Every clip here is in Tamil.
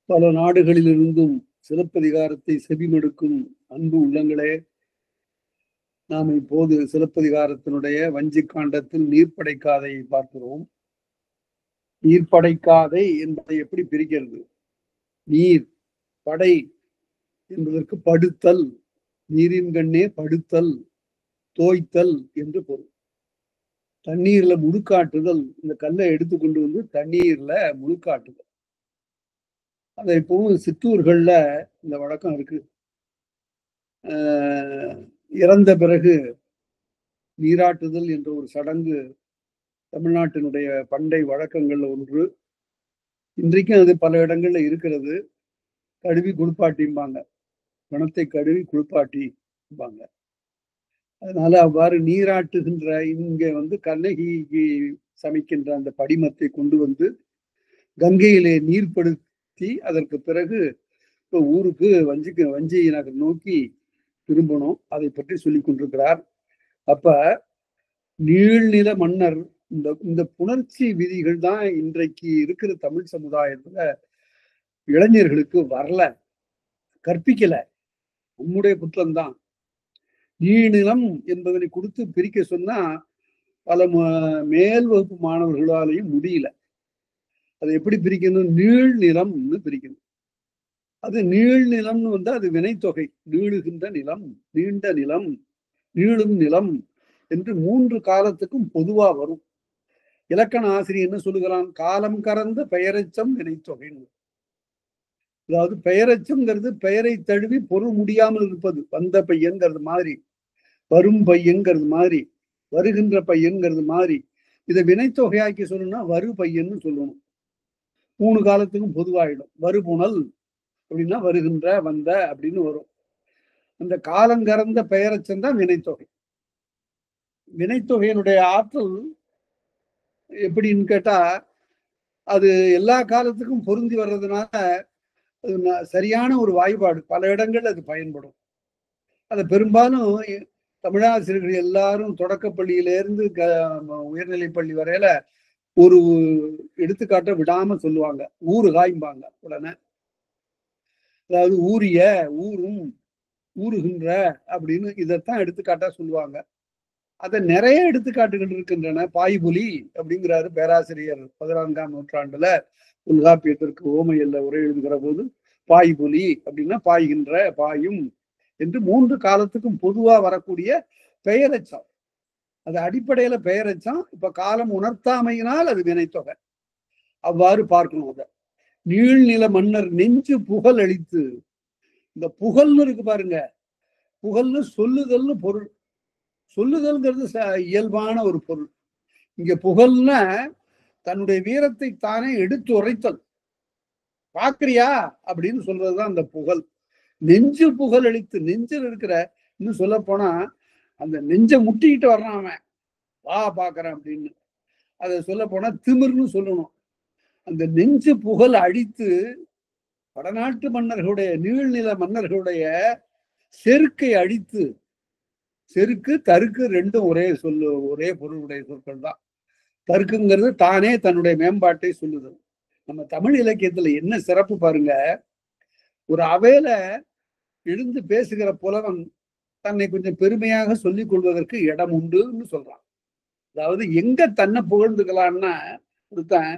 பல நாடுகளிலிருந்தும் சிலப்பதிகாரத்தை செவிமடுக்கும் அன்பு உள்ளங்களே, நாம் இப்போது சிலப்பதிகாரத்தினுடைய வஞ்சிக் காண்டத்தில் நீர்ப்படைக்காதையை பார்க்கிறோம். நீர்ப்படைக்காதை என்பதை எப்படி பிரிக்கிறது? நீர் படை என்பதற்கு படுத்தல், நீரின் கண்ணே படுத்தல், தோய்த்தல் என்று பொருள். தண்ணீர்ல முழுக்காட்டுதல், இந்த கல்லை எடுத்துக்கொண்டு வந்து தண்ணீர்ல முழுக்காட்டுதல். அதை இப்பவும் சிற்றூர்கள்ல இந்த வழக்கம் இருக்கு. இறந்த பிறகு நீராட்டுதல் என்ற ஒரு சடங்கு தமிழ்நாட்டினுடைய பண்டை வழக்கங்கள்ல ஒன்று. இன்றைக்கும் அது பல இடங்கள்ல இருக்கிறது. கழுவி குளிப்பாட்டிம்பாங்க, பணத்தை கழுவி குளிப்பாட்டிம்பாங்க. அதனால அவ்வாறு நீராட்டுகின்ற இங்க வந்து கண்ணகிக்கு சமைக்கின்ற அந்த படிமத்தை கொண்டு வந்து கங்கையிலே நீர்ப்படுத்தி அதற்கு பிறகு இப்போ ஊருக்கு வஞ்சி நகர் நோக்கி திரும்பணும். அதை பற்றி சொல்லி கொண்டிருக்கிறார். அப்ப நீள்நில மன்னர் இந்த புணர்ச்சி விதிகள் தான் இன்றைக்கு இருக்கிற தமிழ் சமுதாயத்துல இளைஞர்களுக்கு வரல, கற்பிக்கல. நம்முடைய குற்றம்தான். நீள்நிலம் என்பதனை கொடுத்து பிரிக்க சொன்னா பல மேல் வகுப்பு மாணவர்களாலையும் முடியல. அதை எப்படி பிரிக்கணும்? நீள் நிலம்னு பிரிக்கணும். அது நீள் நிலம்னு வந்து அது வினைத்தொகை. நீளுகின்ற நிலம், நீண்ட நிலம், நீளும் நிலம் என்று 3 காலத்துக்கும் பொதுவா வரும். இலக்கண ஆசிரியர் என்ன சொல்லுகிறான்? காலம் கறந்த பெயரெச்சம் வினைத்தொகை. அதாவது பெயரெச்சம்ங்கிறது பெயரை தழுவி பொருள் முடியாமல் இருப்பது. வந்த பையன்கிறது மாதிரி, வரும் பையன்கிறது மாதிரி, வருகின்ற பையன்கிறது மாதிரி. இதை வினைத்தொகையாக்கி சொல்லணும்னா வரு பையன்னு சொல்லணும். 3 காலத்துக்கும் பொதுவாயிடும். வருபுணல் அப்படின்னா வருகின்ற, வந்த அப்படின்னு வரும். அந்த காலங்கறந்த பெயரச்சம் தான் வினைத்தொகை. வினைத்தொகையினுடைய ஆற்றல் எப்படின்னு கேட்டா, அது எல்லா காலத்துக்கும் பொருந்தி வர்றதுனால சரியான ஒரு வாய்ப்பாடு. பல இடங்கள்ல அது பயன்படும். அதை பெரும்பாலும் தமிழாசிரியர்கள் எல்லாரும் தொடக்கப்பள்ளியிலேருந்து உயர்நிலை பள்ளி வரையில ஒரு எடுத்துக்காட்ட விடாம சொல்லுவாங்க. ஊறு காய்ம்பாங்க உடனே. அதாவது ஊரிய, ஊரும், ஊறுகின்ற அப்படின்னு இதைத்தான் எடுத்துக்காட்டா சொல்லுவாங்க. அதை நிறைய எடுத்துக்காட்டுகள் இருக்கின்றன. பாய்புலி அப்படிங்கிறாரு பேராசிரியர் 14ஆம் நூற்றாண்டுல தொல்காப்பியத்திற்கு ஓமையல்ல உரை எழுதுகிற போது, பாய்புலி அப்படின்னா பாய்கின்ற, பாயும் என்று 3 காலத்துக்கும் பொதுவா வரக்கூடிய பெயரெச்சம். அது அடிப்படையில பெயரெச்சம். இப்ப காலம் உணர்த்தாமையினால் அது வினைத்தொகை. அவ்வாறு பார்க்கணும். அதை நீள்நில மன்னர் நெஞ்சு புகழ் அளித்து, இந்த புகழ்னு இருக்கு பாருங்க, புகழ்னு சொல்லுதல்னு பொருள். சொல்லுதல்ங்கிறது இயல்பான ஒரு பொருள். இங்க புகழ்னா தன்னுடைய வீரத்தை தானே எடுத்து உரைத்தல். பாக்குறியா அப்படின்னு சொல்றதுதான் அந்த புகழ். நெஞ்சு புகழ் அளித்து, நெஞ்சில் இருக்கிற, இன்னும் சொல்ல போனா அந்த நெஞ்சை முட்டிக்கிட்டு வர்றான் அவன், வா பாக்குறேன் அப்படின்னு. அதை சொல்ல போனா திமிர்னு சொல்லணும். அந்த நெஞ்சு புகழ் அடித்து வடநாட்டு மன்னர்களுடைய, நீள்நில மன்னர்களுடைய செருக்கை அடித்து, செருக்கு தருக்கு ரெண்டும் ஒரே சொல்லு, ஒரே பொருளுடைய சொற்கள் தான். தருக்குங்கிறது தானே தன்னுடைய மேம்பாட்டை சொல்லுது. நம்ம தமிழ் இலக்கியத்துல என்ன சிறப்பு பாருங்க, ஒரு அவையில எழுந்து பேசுகிற புலவன் தன்னை கொஞ்சம் பெருமையாக சொல்லிக் கொள்வதற்கு இடம் உண்டுன்னு சொல்றான். அதாவது எங்க தன்னை புகழ்ந்துக்கலான்னா, ஒருத்தன்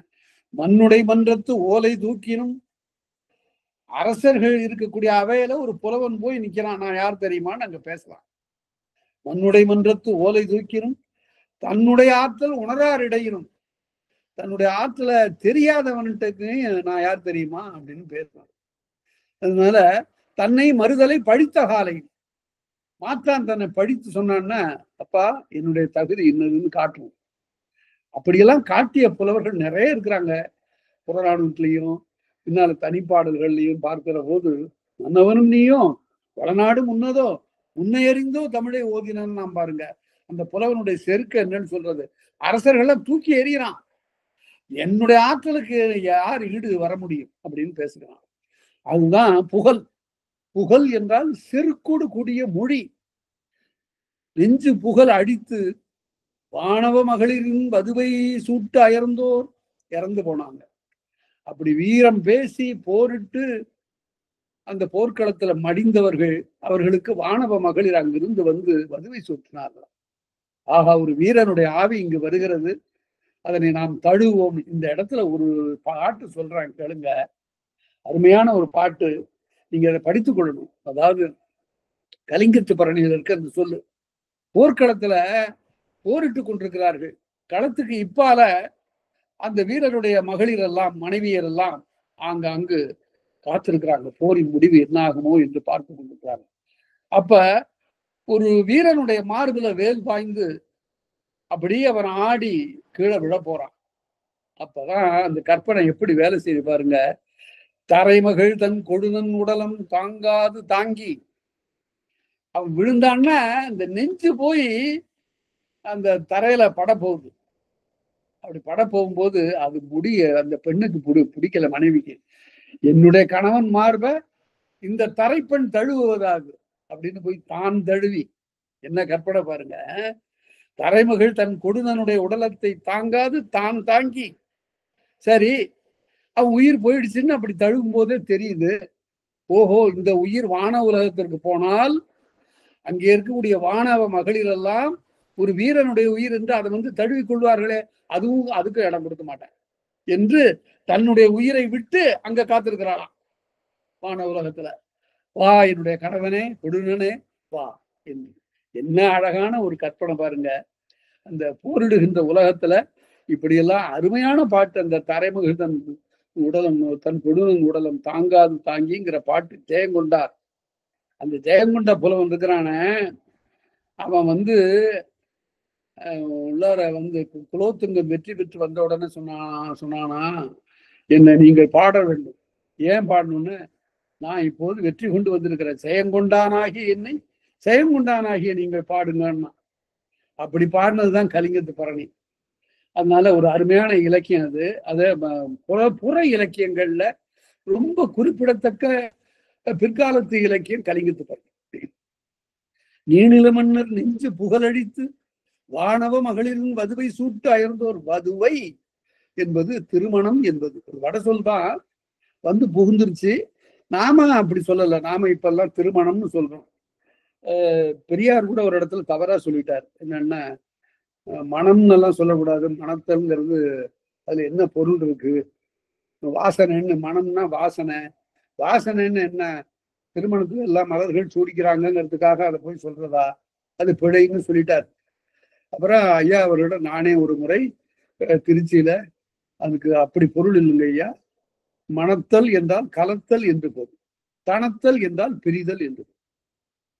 மண்ணுடை மன்றத்து ஓலை தூக்கினும், அரசர்கள் இருக்கக்கூடிய அவையில ஒரு புலவன் போய் நிக்கிறான், நான் யார் தெரியுமான்னு அங்க பேசலாம். மண்ணுடை மன்றத்து ஓலை தூக்கினும், தன்னுடைய ஆற்றல் உணரார் இடையினும், தன்னுடைய ஆற்றல தெரியாதவன்கிட்ட நான் யார் தெரியுமா அப்படின்னு பேசுறான். அதனால தன்னை மறுதலை படித்த காலை மாற்றான் தன்னை படித்து சொன்னான்னா, அப்பா என்னுடைய தகுதி என்னதுன்னு காட்டுவோம். அப்படியெல்லாம் காட்டிய புலவர்கள் நிறைய இருக்கிறாங்க. புறநானூற்றிலையும் பின்னால தனிப்பாடல்கள்லையும் பார்க்கிற போது, மன்னவனும் நீயும் வளநாடு முன்னதோ உன்னை அறிந்தோ தமிழை ஓதினான்னு நாம் பாருங்க. அந்த புலவனுடைய செருக்கு என்னன்னு சொல்றது, அரசர்களை தூக்கி எறிகிறான். என்னுடைய ஆற்றலுக்கு யார் ஈடு வர முடியும் அப்படின்னு பேசுகிறான். அதுதான் புகழ். புகழ் என்றால் செருக்கோடு கூடிய மொழி. நெஞ்சு புகழ் அடித்து வானவ மகளிரின் வதுவை சூட்டு அயர்ந்தோர் இறந்து போனாங்க. அப்படி வீரம் பேசி போரிட்டு அந்த போர்க்களத்துல மடிந்தவர்கள், அவர்களுக்கு வானவ மகளிர் அங்கிருந்து வந்து வதுவை சூட்டினார்கள். ஆகா, ஒரு வீரனுடைய ஆவி இங்கு வருகிறது, அதனை நாம் தழுவோம். இந்த இடத்துல ஒரு பாட்டு சொல்றாங்க, கேளுங்க. அருமையான ஒரு பாட்டு, நீங்க அதை படித்துக் கொள்ளணும். அதாவது கலிங்கத்து பரணியில் இருக்க அந்த சொல்லு. போர்க்களத்துல போரிட்டு கொண்டிருக்கிறார்கள். களத்துக்கு இப்பால அந்த வீரருடைய மகளிர் எல்லாம், மனைவியர் எல்லாம் அங்கு காத்திருக்கிறாங்க. போரின் முடிவு என்ன ஆகுமோ என்று பார்த்து கொண்டிருக்கிறாங்க. அப்ப ஒரு வீரனுடைய மார்புல வேல் பாய்ந்து அப்படியே அவன் ஆடி கீழே விழ போறான். அப்பதான் அந்த கற்பனை எப்படி வேலை செய்து பாருங்க. தரைமகள் தன் கொடுநன் உடலம் தாங்காது தாங்கி அவன் விழுந்தான்னா இந்த நெஞ்சு போய் அந்த தரையில பட போகுது. அப்படி பட போகும்போது அது அந்த பெண்ணுக்கு பிடிக்கல, மனைவிக்கு. என்னுடைய கணவன் மார்ப இந்த தரைப்பெண் தழுவுவதாகு அப்படின்னு போய் தான் தழுவி, என்ன கற்பனை பாருங்க. தரைமகள் தன் கொடுநனுடைய உடலத்தை தாங்காது தான் தாங்கி, சரி அவன் உயிர் போயிடுச்சுன்னு அப்படி தழுவும் போதே தெரியுது, ஓஹோ இந்த உயிர் வான உலகத்திற்கு போனால் அங்கே இருக்கக்கூடிய வானவ மகளிர் எல்லாம் ஒரு வீரனுடைய உயிர் என்று அதை வந்து தழுவி கொள்வார்களே, அதுவும் அதுக்கு இடம் கொடுக்க மாட்டேன் என்று தன்னுடைய உயிரை விட்டு அங்க காத்திருக்கிறாளாம் வான உலகத்துல. வா என்னுடைய கணவனே கொடுனனே வா என்று. என்ன அழகான ஒரு கற்பனை பாருங்க. அந்த போரிடுகின்ற உலகத்துல இப்படியெல்லாம் அருமையான பாட்டு. அந்த தரைமகள் தன் உடலம் தன் கொடுனன் உடலம் தாங்காது தாங்கிங்கிற பாட்டு ஜெயங்கொண்டார். அந்த ஜெயங்கொண்ட புலவன் இருக்கிறான, அவன் வந்து உள்ளார வந்து குலோத்துங்கம் வெற்றி பெற்று வந்த உடனே சொன்னானா, என்னை நீங்கள் பாட வேண்டும். ஏன் பாடணும்னு, நான் இப்போது வெற்றி கொண்டு வந்திருக்கிறேன், ஜெயங்கொண்டானாகிய என்னை ஜெயங்கொண்டானாகிய நீங்கள் பாடுங்கன்னா. அப்படி பாடினதுதான் கலிங்கத்து பரணி. அதனால ஒரு அருமையான இலக்கியம் அது. அதை புற இலக்கியங்கள்ல ரொம்ப குறிப்பிடத்தக்க பிற்காலத்து இலக்கியம் கலிங்கத்து பரணி. நீநில மன்னர் நெஞ்சு புகழடித்து வானவ மகளிரின் வதுவை சூட்டு அயர்ந்தோர். வதுவை என்பது திருமணம் என்பது ஒரு வட சொல் தான், வந்து புகுந்துருச்சு. நாம அப்படி சொல்லல, நாம இப்ப எல்லாம் திருமணம்னு சொல்றோம். பெரியார் கூட ஒரு இடத்துல தவறா சொல்லிட்டார். என்னன்னா, மனம்னு எல்லாம் சொல்லக்கூடாது, மனத்தல்ங்கிறது அதுல என்ன பொருள் இருக்கு, வாசனைன்னு. மனம்னா வாசனை, வாசனைன்னு என்ன, திருமணத்துல எல்லாம் மலர்கள் சூடிக்கிறாங்கிறதுக்காக அதை போய் சொல்றதா, அது பிழைன்னு சொல்லிட்டார். அப்புறம் ஐயா அவரோட நானே ஒரு முறை திருச்சியில, அதுக்கு அப்படி பொருள் இல்லைங்க ஐயா, மணத்தல் என்றால் கலத்தல் என்று பொருள், தனத்தல் என்றால் பிரிதல் என்று பொருள்.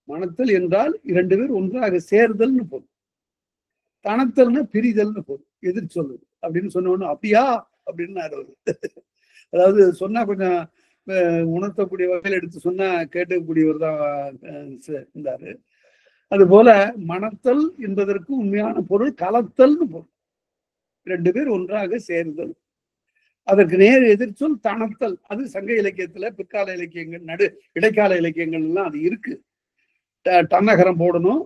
மணத்தல் என்றால் இரண்டு பேர் ஒன்றாக சேர்தல்னு பொருள், தனத்தல்னா பிரிதல்னு பொருள், எதிர் சொல்லுது அப்படின்னு சொன்ன அப்படியா அப்படின்னு அதாவது சொன்னா கொஞ்சம் உணர்த்தக்கூடிய வகையில் எடுத்து சொன்னா கேட்கக்கூடியவர் தான் இருந்தாரு. அது போல மணத்தல் என்பதற்கு உண்மையான பொருள் கலத்தல்னு பொருள், ரெண்டு பேர் ஒன்றாக சேருதல். அதற்கு நேர் எதிர்ச்சொல் தனத்தல். அது சங்க இலக்கியத்துல, பிற்கால இலக்கியங்கள், இடைக்கால இலக்கியங்கள் எல்லாம் அது இருக்கு. தன்னகரம் போடணும்.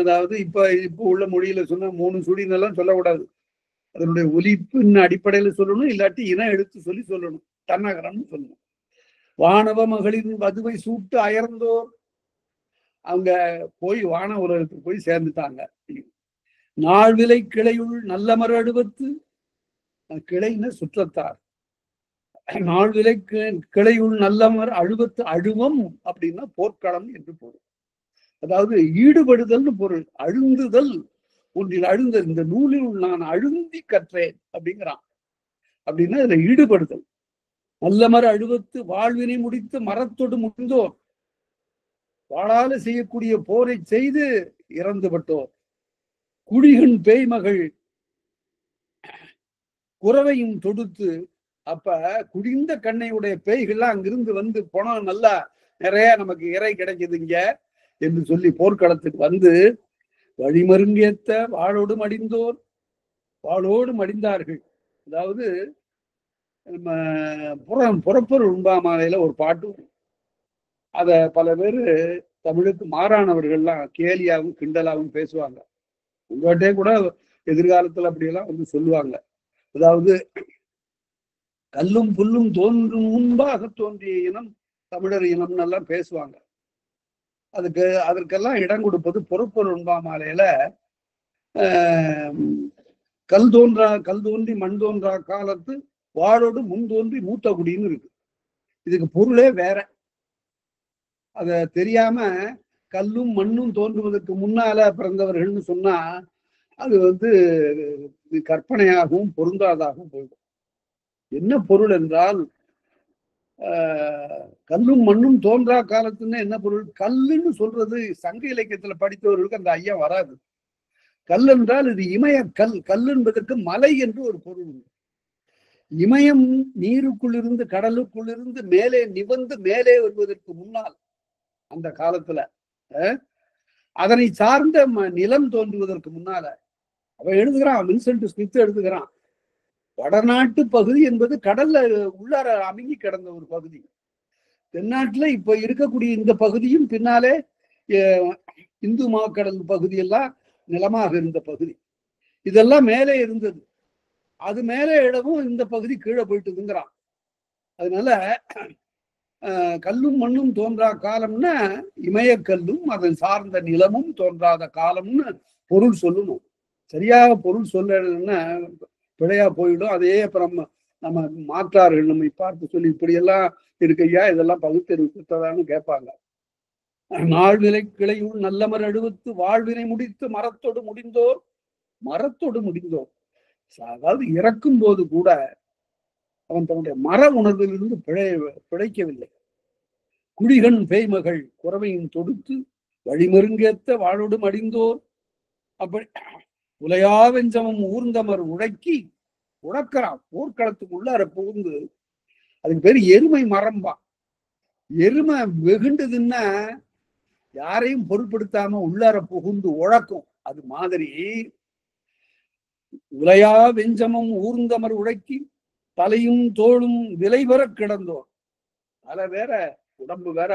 அதாவது இப்ப உள்ள மொழியில சொன்னா 3 சுடினெல்லாம் சொல்லக்கூடாது, அதனுடைய ஒலிப்பின் அடிப்படையில சொல்லணும், இல்லாட்டி இன எழுத்து சொல்லி சொல்லணும், தன்னகரம்னு சொல்லணும். வானவ மகளிரின் வதுவை சூட்டு அயர்ந்தோர், அவங்க போய் வான உலகத்துக்கு போய் சேர்ந்துட்டாங்க. நாள்விலை கிளையுள் நல்ல மறு அடுவத்து, கிளைன்னு சுற்றத்தார், நாள்விலை கிளையுள் நல்ல மறு அழுவத்து, அழுவம் அப்படின்னா போர்க்களம் என்று பொருள். அதாவது ஈடுபடுதல்னு பொருள், அழுந்துதல், ஒன்றில் அழுந்த, இந்த நூலில் நான் அழுந்தி கற்றேன் அப்படிங்கிறான். அப்படின்னா இதுல ஈடுபடுதல். நல்ல மறு அழுவத்து வாழ்வினை முடித்து மரத்தொடு முடிந்தோர், வாழால செய்யக்கூடிய போரை செய்து இறந்துபட்டோர். குடிகன் பேய்மகள் குறவையும் தொடுத்து, அப்ப குடிந்த கண்ணையுடைய பேய்கள்லாம் அங்கிருந்து வந்து போனோம், நல்லா நிறைய நமக்கு இறை கிடைக்குதுங்க என்று சொல்லி போர்க்களத்துக்கு வந்து வழிமருங்கேத்த வாளோடு மடிந்தோர், வாளோடு மடிந்தார்கள். அதாவது நம்ம புறப்பொருள் உண்பாமாலையில ஒரு பாட்டு, அத பல பேர் தமிழுக்கு மாறானவர்கள்லாம் கேலியாவும் கிண்டலாவும் பேசுவாங்க. உங்கள்கிட்டே கூட எதிர்காலத்துல அப்படியெல்லாம் வந்து சொல்லுவாங்க. அதாவது கல்லும் புல்லும் தோன்றும் முன்பாக தோன்றிய இனம் தமிழர் இனம்னு எல்லாம் பேசுவாங்க. அதற்கெல்லாம் இடம் கொடுப்பது பொறுப்பொருள் உண்பாமாலையில கல் தோன்றி மண் தோன்றா காலத்து வாழோடு முன் தோன்றி மூத்த குடின்னு இருக்கு. இதுக்கு பொருளே வேற. அத தெரியாம கல்லும் மண்ணும் தோன்றுவதற்கு முன்னால பிறந்தவர்கள்னு சொன்னா அது கற்பனையாகவும் பொருந்தாதாகவும் போயிடும். என்ன பொருள் என்றால் கல்லும் மண்ணும் தோன்றா காலத்துன்னு என்ன பொருள்? கல்லுன்னு சொல்றது சங்க இலக்கியத்துல படித்தவர்களுக்கு அந்த ஐயா வராது. கல் என்றால் இது இமய கல். கல் என்பதற்கு மலை என்று ஒரு பொருள் உண்டு. இமயம் நீருக்குள்ளிருந்து கடலுக்குள்ளிருந்து மேலே நிவந்து மேலே வருவதற்கு முன்னால் அந்த காலத்துல அதனை சார்ந்த நிலம் தோன்றுவதற்கு முன்னால அவன் எழுதுகிறான், வின்சென்ட் ஸ்மித் எழுதுகிறான், வடநாட்டு பகுதி என்பது கடல்ல உள்ளார அமுங்கி கிடந்த ஒரு பகுதி. தென்னாட்டுல இப்ப இருக்கக்கூடிய இந்த பகுதியும் பின்னாலே இந்து மாக்கடல் பகுதியெல்லாம் நிலமாக இருந்த பகுதி. இதெல்லாம் மேலே இருந்தது. அது மேலே இடமும் இந்த பகுதி கீழே போயிட்டுங்கிறான். அதனால கல்லும் மண்ணும் தோன்றா காலம்னா இமயக்கல்லும் அதன் சார்ந்த நிலமும் தோன்றாத காலம்னு பொருள் சொல்லணும். சரியாக பொருள் சொல்லணும்னா பிழையா போயிடும். அதே அப்புறம் நம்ம மாற்றார்கள் நம்மை பார்த்து சொல்லி இப்படியெல்லாம் இருக்கையா இதெல்லாம் பகுத்தறிவுத்தான்னு கேட்பாங்க. நாள்விலை கிளையும் நல்லமர் அடுத்து வாழ்வினை முடித்து மரத்தோடு முடிந்தோர். அதாவது இறக்கும் போது கூட அவன் தன்னுடைய மர உணர்விலிருந்து பிழைக்கவில்லை. குடிகண் பேய்மகள் குறவையின் தொடுத்து வழிமருங்கேத்த வாழோடு மடிந்தோர். அப்படி உலையா வெஞ்சமும் ஊர்ந்தமர் உழக்கிறான். போர்க்களத்துக்கு உள்ளார புகுந்து, அதுக்கு பேரு எருமை மரம்பா. எருமை வெகுண்டதுன்னா யாரையும் பொருட்படுத்தாம உள்ளார புகுந்து உழக்கும். அது மாதிரி உலையா வெஞ்சமும் ஊர்ந்தமர் உழைக்கி தலையும் தோளும் விலை பெற கிடந்தோர். தலை வேற உடம்பு வேற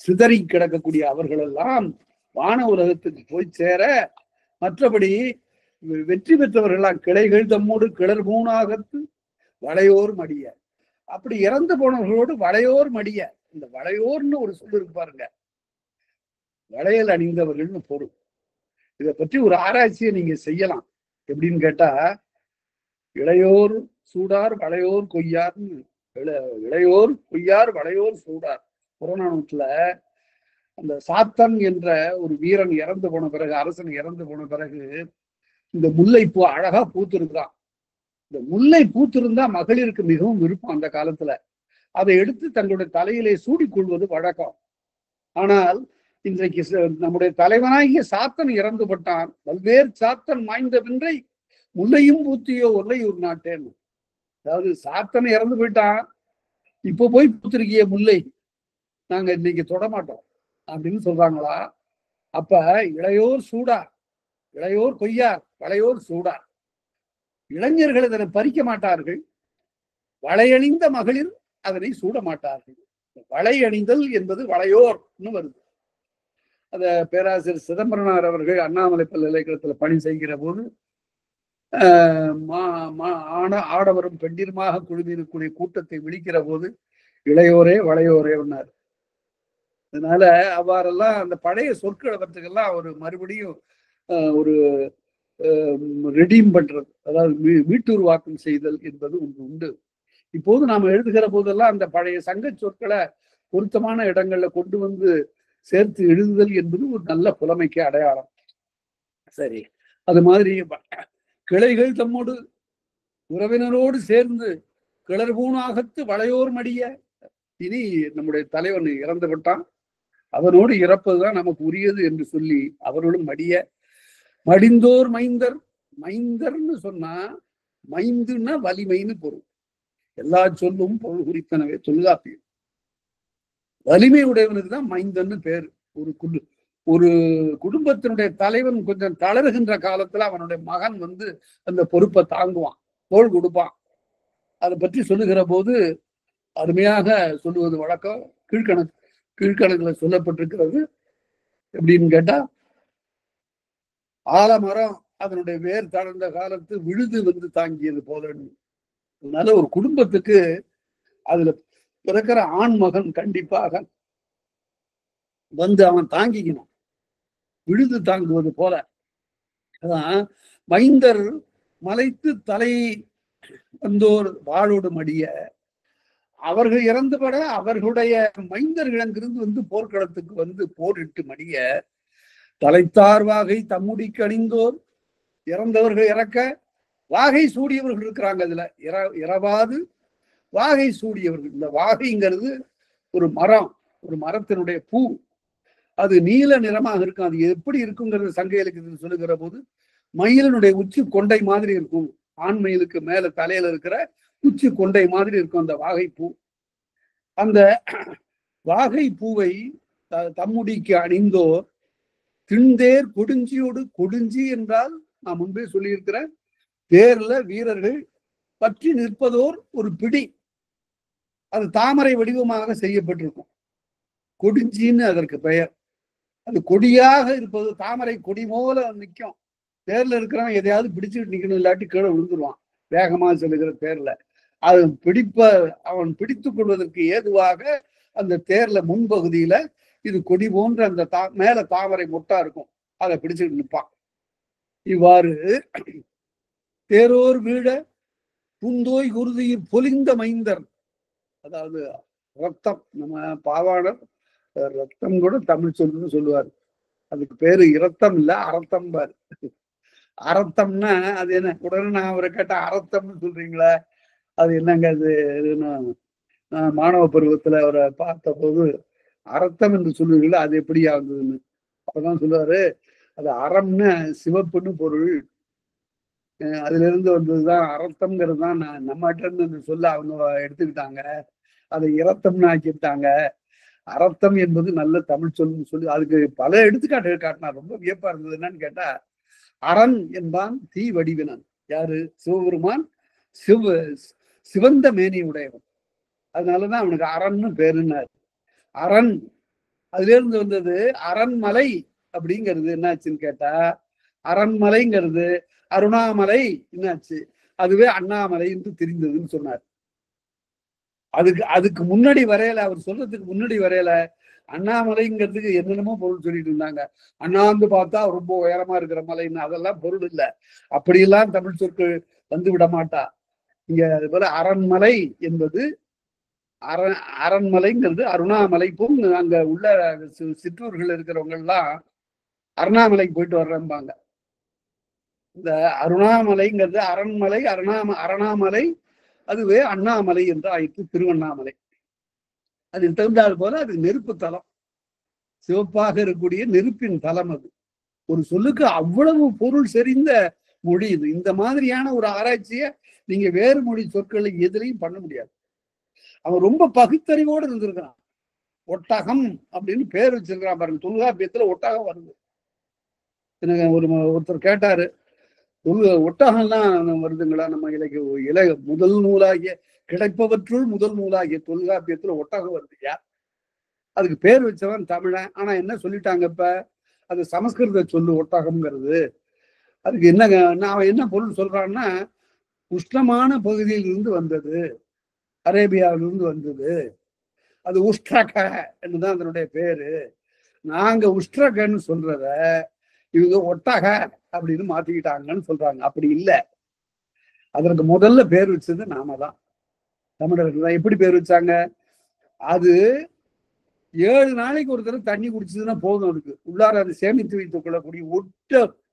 சிதறி கிடக்கக்கூடிய அவர்கள் எல்லாம் வான உலகத்துக்கு போய் சேர, மற்றபடி வெற்றி பெற்றவர்களாம் கிளைகள் தம்மோடு கிளர் மூணாகத்து வளையோர் மடிய. அப்படி இறந்து போனவர்களோடு வளையோர் மடிய. இந்த வளையோர்னு ஒரு சொல்லு இருக்கு பாருங்க, வளையல் அணிந்தவர்கள்னு பொருள். இதை பற்றி ஒரு ஆராய்ச்சியை நீங்க செய்யலாம். எப்படின்னு கேட்டா, இளையோர் சூடார் வளையோர் கொய்யார்னு, இளையோர் கொய்யார் வளையோர் சூடார். புறநானூற்றுல அந்த சாத்தன் என்ற ஒரு வீரன் இறந்து போன பிறகு, அரசன் இறந்து போன பிறகு இந்த முல்லைப்பூ அழகா பூத்திருந்தான். இந்த முல்லை பூத்திருந்தா மகளிருக்கு மிகவும் விருப்பம் அந்த காலத்துல. அதை எடுத்து தங்களுடைய தலையிலே சூடிக்கொள்வது வழக்கம். ஆனால் இன்றைக்கு நம்முடைய தலைவனாகிய சாத்தன் இறந்து பட்டான். பல்வேறு சாத்தன் மாய்ந்த பின்றை முல்லையும் பூத்தியோ ஒல்லையூர் நாட்டேன்னு. அதாவது சாத்தன் இறந்து போயிட்டான், இப்ப போய் பூத்திருக்கிய முல்லை நாங்க இன்னைக்கு தொடமாட்டோம் அப்படின்னு சொல்றாங்களா? அப்ப இளையோர் சூடார், இளையோர் கொய்யார், வளையோர் சூடார். இளைஞர்கள் அதனை பறிக்க மாட்டார்கள், வளையணிந்த மகளிர் அதனை சூட மாட்டார்கள். வளை அணிந்தல் என்பது வளையோர்னு வருது. அத பேராசிரியர் சிதம்பரனார் அவர்கள் அண்ணாமலை பல்கலைக்கழகத்துல பணி செய்கிற போது ஆடவரும் பெண்டிருமாக குழுமியிருக்கூடிய கூட்டத்தை விழிக்கிற போது இளையோரே வளையோரே ஒன்னார். அதனால அவ்வாறெல்லாம் அந்த பழைய சொற்களவற்றுக்கெல்லாம் ஒரு மறுபடியும் ஒரு ரெடீம் பண்றது, அதாவது மீட்டுருவாக்கம் செய்தல் என்பது ஒன்று உண்டு. இப்போது நாம் எழுதுகிற போதெல்லாம் அந்த பழைய சங்க சொற்களை பொருத்தமான இடங்கள்ல கொண்டு வந்து சேர்த்து எழுதுதல் என்பது ஒரு நல்ல புலமைக்கு அடையாளம். சரி, அது மாதிரி கிளைகள் தம்மோடு உறவினரோடு சேர்ந்து கிளர்பூணாகத்து வளையோர் மடிய. இனி நம்முடைய தலைவன் இறந்து விட்டான், அவனோடு இறப்பதுதான் நமக்கு உரியது என்று சொல்லி அவர்களும் மடிய. மடிந்தோர் மைந்தர். மைந்தர்னு சொன்னா மைந்துன்னா வலிமைன்னு பொருள். எல்லா சொல்லும் பொருள் குறித்தனவே தொல்காப்பியம். வலிமை உடையவனுக்கு தான் மைந்தன்னு பேரு. ஒரு குடும்பத்தினுடைய தலைவன் கொஞ்சம் தளருகின்ற காலத்துல அவனுடைய மகன் அந்த பொறுப்பை தாங்குவான், தோள் கொடுப்பான். அதை பற்றி சொல்லுகிற போது அருமையாக சொல்லுவது வழக்கம். கீழ்கணக்குல சொல்லப்பட்டிருக்கிறது. எப்படின்னு கேட்டா, ஆலமரம் அதனுடைய வேர் தளர்ந்த காலத்து விழுது தாங்கியது போல அதனால ஒரு குடும்பத்துக்கு அதுல பிறக்கிற ஆண் மகன் கண்டிப்பாக வந்து அவன் தாங்கிக்கணும், விழுது தாங்குவது போல. அதான் மைந்தர் மலைத்து தலை வந்தோர் வாழோடு மடிய, அவர்கள் இறந்துபட அவர்களுடைய மைந்தர்கள் அங்கிருந்து வந்து போர்க்களத்துக்கு வந்து போரிட்டு மடிய, தலைத்தார் வாகை தம்முடிக்கு அணிந்தோர், இறந்தவர்கள் இறக்க வாகை சூடியவர்கள் இருக்கிறாங்க. அதுல இரவாது வாகை சூடியவர்கள். இந்த வாகைங்கிறது ஒரு மரம், ஒரு மரத்தினுடைய பூ. அது நீல நிறமாக இருக்கும். அது எப்படி இருக்குங்கிறது சங்க இலக்கியத்தில் சொல்லுகிற போது, மயிலினுடைய உச்சி கொண்டை மாதிரி இருக்கும். ஆண் மயிலுக்கு மேல தலையில இருக்கிற உச்சி கொண்டை மாதிரி இருக்கும் அந்த வாகை பூ. அந்த வாகை பூவை தம்முடிக்கு அணிந்தோர் திண்தேர் கொடுஞ்சியோடு, கொடுஞ்சி என்றால் நான் முன்பே சொல்லியிருக்கிறேன், தேர்ல வீரர்கள் பற்றி நிற்பதோர் ஒரு பிடி, அது தாமரை வடிவமாக செய்யப்பட்டிருக்கும். கொடுஞ்சின்னு அதற்கு பெயர். அது கொடியாக இருப்பது, தாமரை கொடி போல நிற்கும். தேர்ல இருக்கிறவன் எதையாவது பிடிச்சுட்டு நிக்கணும், இல்லாட்டி கீழே விழுந்துருவான் வேகமா செல்லுகிற தேர்ல. அது அவன் பிடித்துக் கொள்வதற்கு ஏதுவாக அந்த தேர்ல முன்பகுதியில இது கொடி போன்ற அந்த மேல தாமரை மொட்டா இருக்கும், அதை பிடிச்சுட்டு நிற்பான். இவ்வாறு தேரோர் வீட புந்தோய் குருதியில் பொலிந்த மைந்தர், அதாவது ரத்தம், நம்ம பாவாணர் ரத்தம் கூட தமிழ் சொல்லுன்னு சொல்லுவாரு. அதுக்கு பேரு இரத்தம் இல்ல, அரத்தம் பாரு. அரத்தம்னா அது என்ன? உடனே நான் அவரை கேட்ட அரத்தம்னு சொல்றீங்களா, அது என்னங்க அது? நான் மாணவ பருவத்துல அவரை பார்த்த போது அரத்தம் என்று சொல்லுவீங்களா, அது எப்படி ஆகுதுன்னு. அப்பதான் சொல்லுவாரு, அது அறம்னு சிவப்புன்னு பொருள், அதுல இருந்து வந்ததுதான் அரத்தம்ங்கிறது தான். நம்மகிட்ட இருந்து சொல்ல அவங்க எடுத்துக்கிட்டாங்க, அதை இரத்தம்னு ஆக்கிட்டாங்க. அரத்தம் என்பது நல்ல தமிழ் சொல்லுன்னு சொல்லி அதுக்கு பல எடுத்துக்காட்டுகள் காட்டினா ரொம்ப வியப்பா இருந்தது. என்னன்னு கேட்டா, அரண் என்பான் தீ வடிவினன். யாரு? சிவபெருமான். சிவந்த மேனி உடையவன். அதனாலதான் அவனுக்கு அரண்னு பேருன்னாரு. அரண் அதுல இருந்து வந்தது. அரண்மலை அப்படிங்கிறது என்னாச்சுன்னு கேட்டா, அரண்மலைங்கிறது அருணாமலை என்னாச்சு, அதுவே அண்ணாமலை என்று தெரிந்ததுன்னு சொன்னார். அதுக்கு முன்னாடி வரையல, அவர் சொல்றதுக்கு முன்னாடி வரையல. அண்ணாமலைங்கிறதுக்கு என்னென்னமோ பொருள் சொல்லிட்டு இருந்தாங்க. அண்ணாந்து பார்த்தா ரொம்ப உயரமா இருக்கிற மலைன்னு, அதெல்லாம் பொருள் இல்லை. அப்படியெல்லாம் தமிழ் சொற்கள் வந்து விட மாட்டா. இங்க அது போல அரண்மலை என்பது அரண்மலைங்கிறது அருணாமலைக்கும் அங்க உள்ள சிற்றூர்கள் இருக்கிறவங்க எல்லாம் அருணாமலைக்கு போயிட்டு வர்றம்பாங்க. இந்த அருணாமலைங்கிறது அரண்மலை, அரணாமலை, அதுவே அண்ணாமலை என்று ஆயிற்று, திருவண்ணாமலை. அதில் தகுந்தால் போல அது நெருப்பு தலம், சிவப்பாக இருக்கக்கூடிய நெருப்பின் தலம். அது ஒரு சொல்லுக்கு அவ்வளவு பொருள் செறிந்த மொழி இது. இந்த மாதிரியான ஒரு ஆராய்ச்சியை நீங்க வேறு மொழி சொற்களை எதிலையும் பண்ண முடியாது. அவன் ரொம்ப பகுத்தறிவோடு இருந்திருக்கிறான். ஒட்டகம் அப்படின்னு பேர் வச்சிருக்கிறான் பாருங்க. தொல்காப்பியத்துல ஒட்டகம் வருது. எனக்கு ஒருத்தர் கேட்டாரு, ஒட்டகம்லாம் வருதுங்களா நம்ம இலக்கிய முதல் நூலாகிய கிடைப்பவற்றுள் முதல் நூலாகிய தொல்காப்பியத்துல ஒட்டகம் வருதுயா? அதுக்கு பேர் வச்சவன் தமிழன். ஆனா என்ன சொல்லிட்டாங்க இப்ப, அது சமஸ்கிருத சொல்லு ஒட்டகம்ங்கிறது. அதுக்கு அவன் என்ன பொருள் சொல்றான்னா, உஷ்ணமான பகுதியில் இருந்து வந்தது, அரேபியாவிலிருந்து வந்தது, அது உஷ்ட்ரக தான் அதனுடைய பேரு. நாங்க உஷ்ட்ரகன்னு சொல்றத இவங்க ஒட்டக அப்படின்னு மாத்திக்கிட்டாங்கன்னு சொல்றாங்க. அப்படி இல்லை, அதற்கு முதல்ல பேர் வச்சது நாம தான், தமிழர்கள் தான். எப்படி பேர் வச்சாங்க? அது 7 நாளைக்கு ஒரு தடவை தண்ணி குடிச்சதுன்னா போதும், அதுக்கு உள்ளார அது சேமித்து வைத்துக் கொள்ளக்கூடிய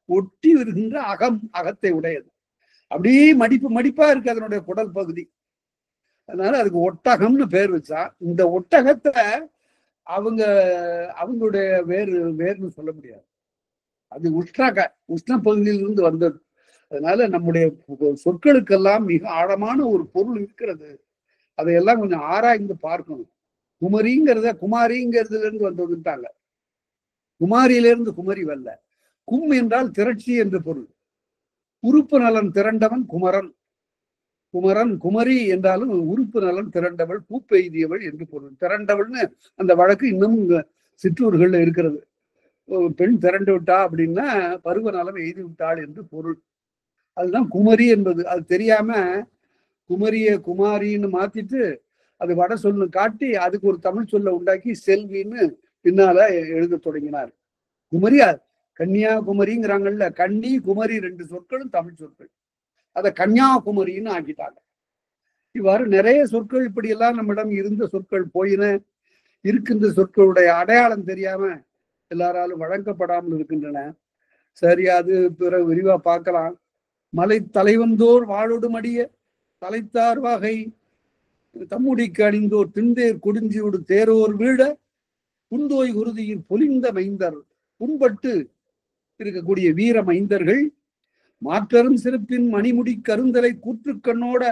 ஒட்டி வருகின்ற அகத்தை உடையது. அப்படியே மடிப்பா இருக்கு அதனுடைய குடல் பகுதி. அதனால அதுக்கு ஒட்டகம்னு பேர் வச்சா. இந்த ஒட்டகத்தை அவங்களுடைய வேர்னு சொல்ல முடியாது. அது உஷ்ண பகுதியிலிருந்து வந்தது. அதனால நம்முடைய சொற்களுக்கெல்லாம் மிக ஆழமான ஒரு பொருள் இருக்கிறது. அதையெல்லாம் கொஞ்சம் ஆராய்ந்து பார்க்கணும். குமாரிங்கிறதுல இருந்து வந்ததுட்டாங்க. குமாரியிலிருந்து குமரி வரல. கும் என்றால் திரட்சி என்று பொருள். உறுப்பு நலன் திரண்டவன் குமரன். குமரி என்றாலும் உறுப்பு நலன் திரண்டவள், பூப்பெய்தியவள் என்று பொருள். திரண்டவள்னு அந்த வழக்கு இன்னும் சிற்றூர்கள்ல இருக்கிறது. பெண் திரண்டு விட்டா அப்படின்னா பருவ நலம் எய்தி விட்டாள் என்று பொருள். அதுதான் குமரி என்பது. அது தெரியாம குமரிய குமாரின்னு மாத்திட்டு அது வட சொல்லு காட்டி அதுக்கு ஒரு தமிழ் சொல்ல உண்டாக்கி செல்வின்னு பின்னால எழுத தொடங்கினார். குமரியா கன்னியாகுமரிங்கிறாங்கல்ல, கன்னி குமரி 2 சொற்களும் தமிழ் சொற்கள். அதை கன்னியாகுமரின்னு ஆக்கிட்டாங்க. இவ்வாறு நிறைய சொற்கள் இப்படியெல்லாம் நம்மிடம் இருந்த சொற்கள் போயின. இருக்கின்ற சொற்களுடைய அடையாளம் தெரியாம எல்லாராலும் வழங்கப்படாமல் இருக்கின்றன. சரி, அது பிறகு விரிவா பார்க்கலாம். மலை தலைவந்தோர் வாழொடுமடிய தலைத்தார் வகை தம்முடிக்கு அணிந்தோர் திண்டேர் கொடுஞ்சியோடு தேரோர் வீழ புந்தோய் குருதியில் பொலிந்த மைந்தர் புண்பட்டு இருக்கக்கூடிய வீர மைந்தர்கள் மாற்றரும் சிறப்பின் மணிமுடி கருந்தலை கூற்றுக்கண்ணோட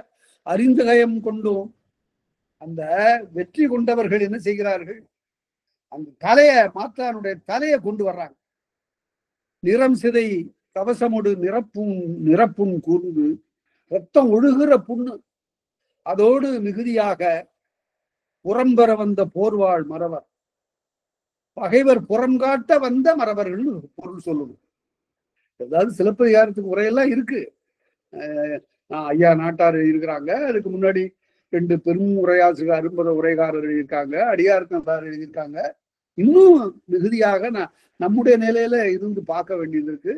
அறிந்தகயம் கொண்டோம். அந்த வெற்றி கொண்டவர்கள் என்ன செய்கிறார்கள்? அந்த தலைய மாற்றானுடைய தலையை கொண்டு வர்றாங்க. நிறம் சிதை கவசமோடு நிரப்பும் கூர்ந்து ரத்தம் ஒழுகிற புண்ணு, அதோடு மிகுதியாக புறம்பெற வந்த போர்வாள் மறவர், பகைவர் புறம் காட்ட வந்த மறவர்கள் பொருள் சொல்லணும். ஏதாவது சிலப்பதிகாரத்துக்கு உரையெல்லாம் இருக்கு. ஐயா நாட்டார் இருக்கிறாங்க, அதுக்கு முன்னாடி 2 பெரும் உரையாசிரியர் அரும்பத உரைகாரர் எழுதியிருக்காங்க, அடியார்கந்தார் எழுதியிருக்காங்க. இன்னும் மிகுதியாக நம்முடைய நிலையில இருந்து பார்க்க வேண்டியது இருக்கு.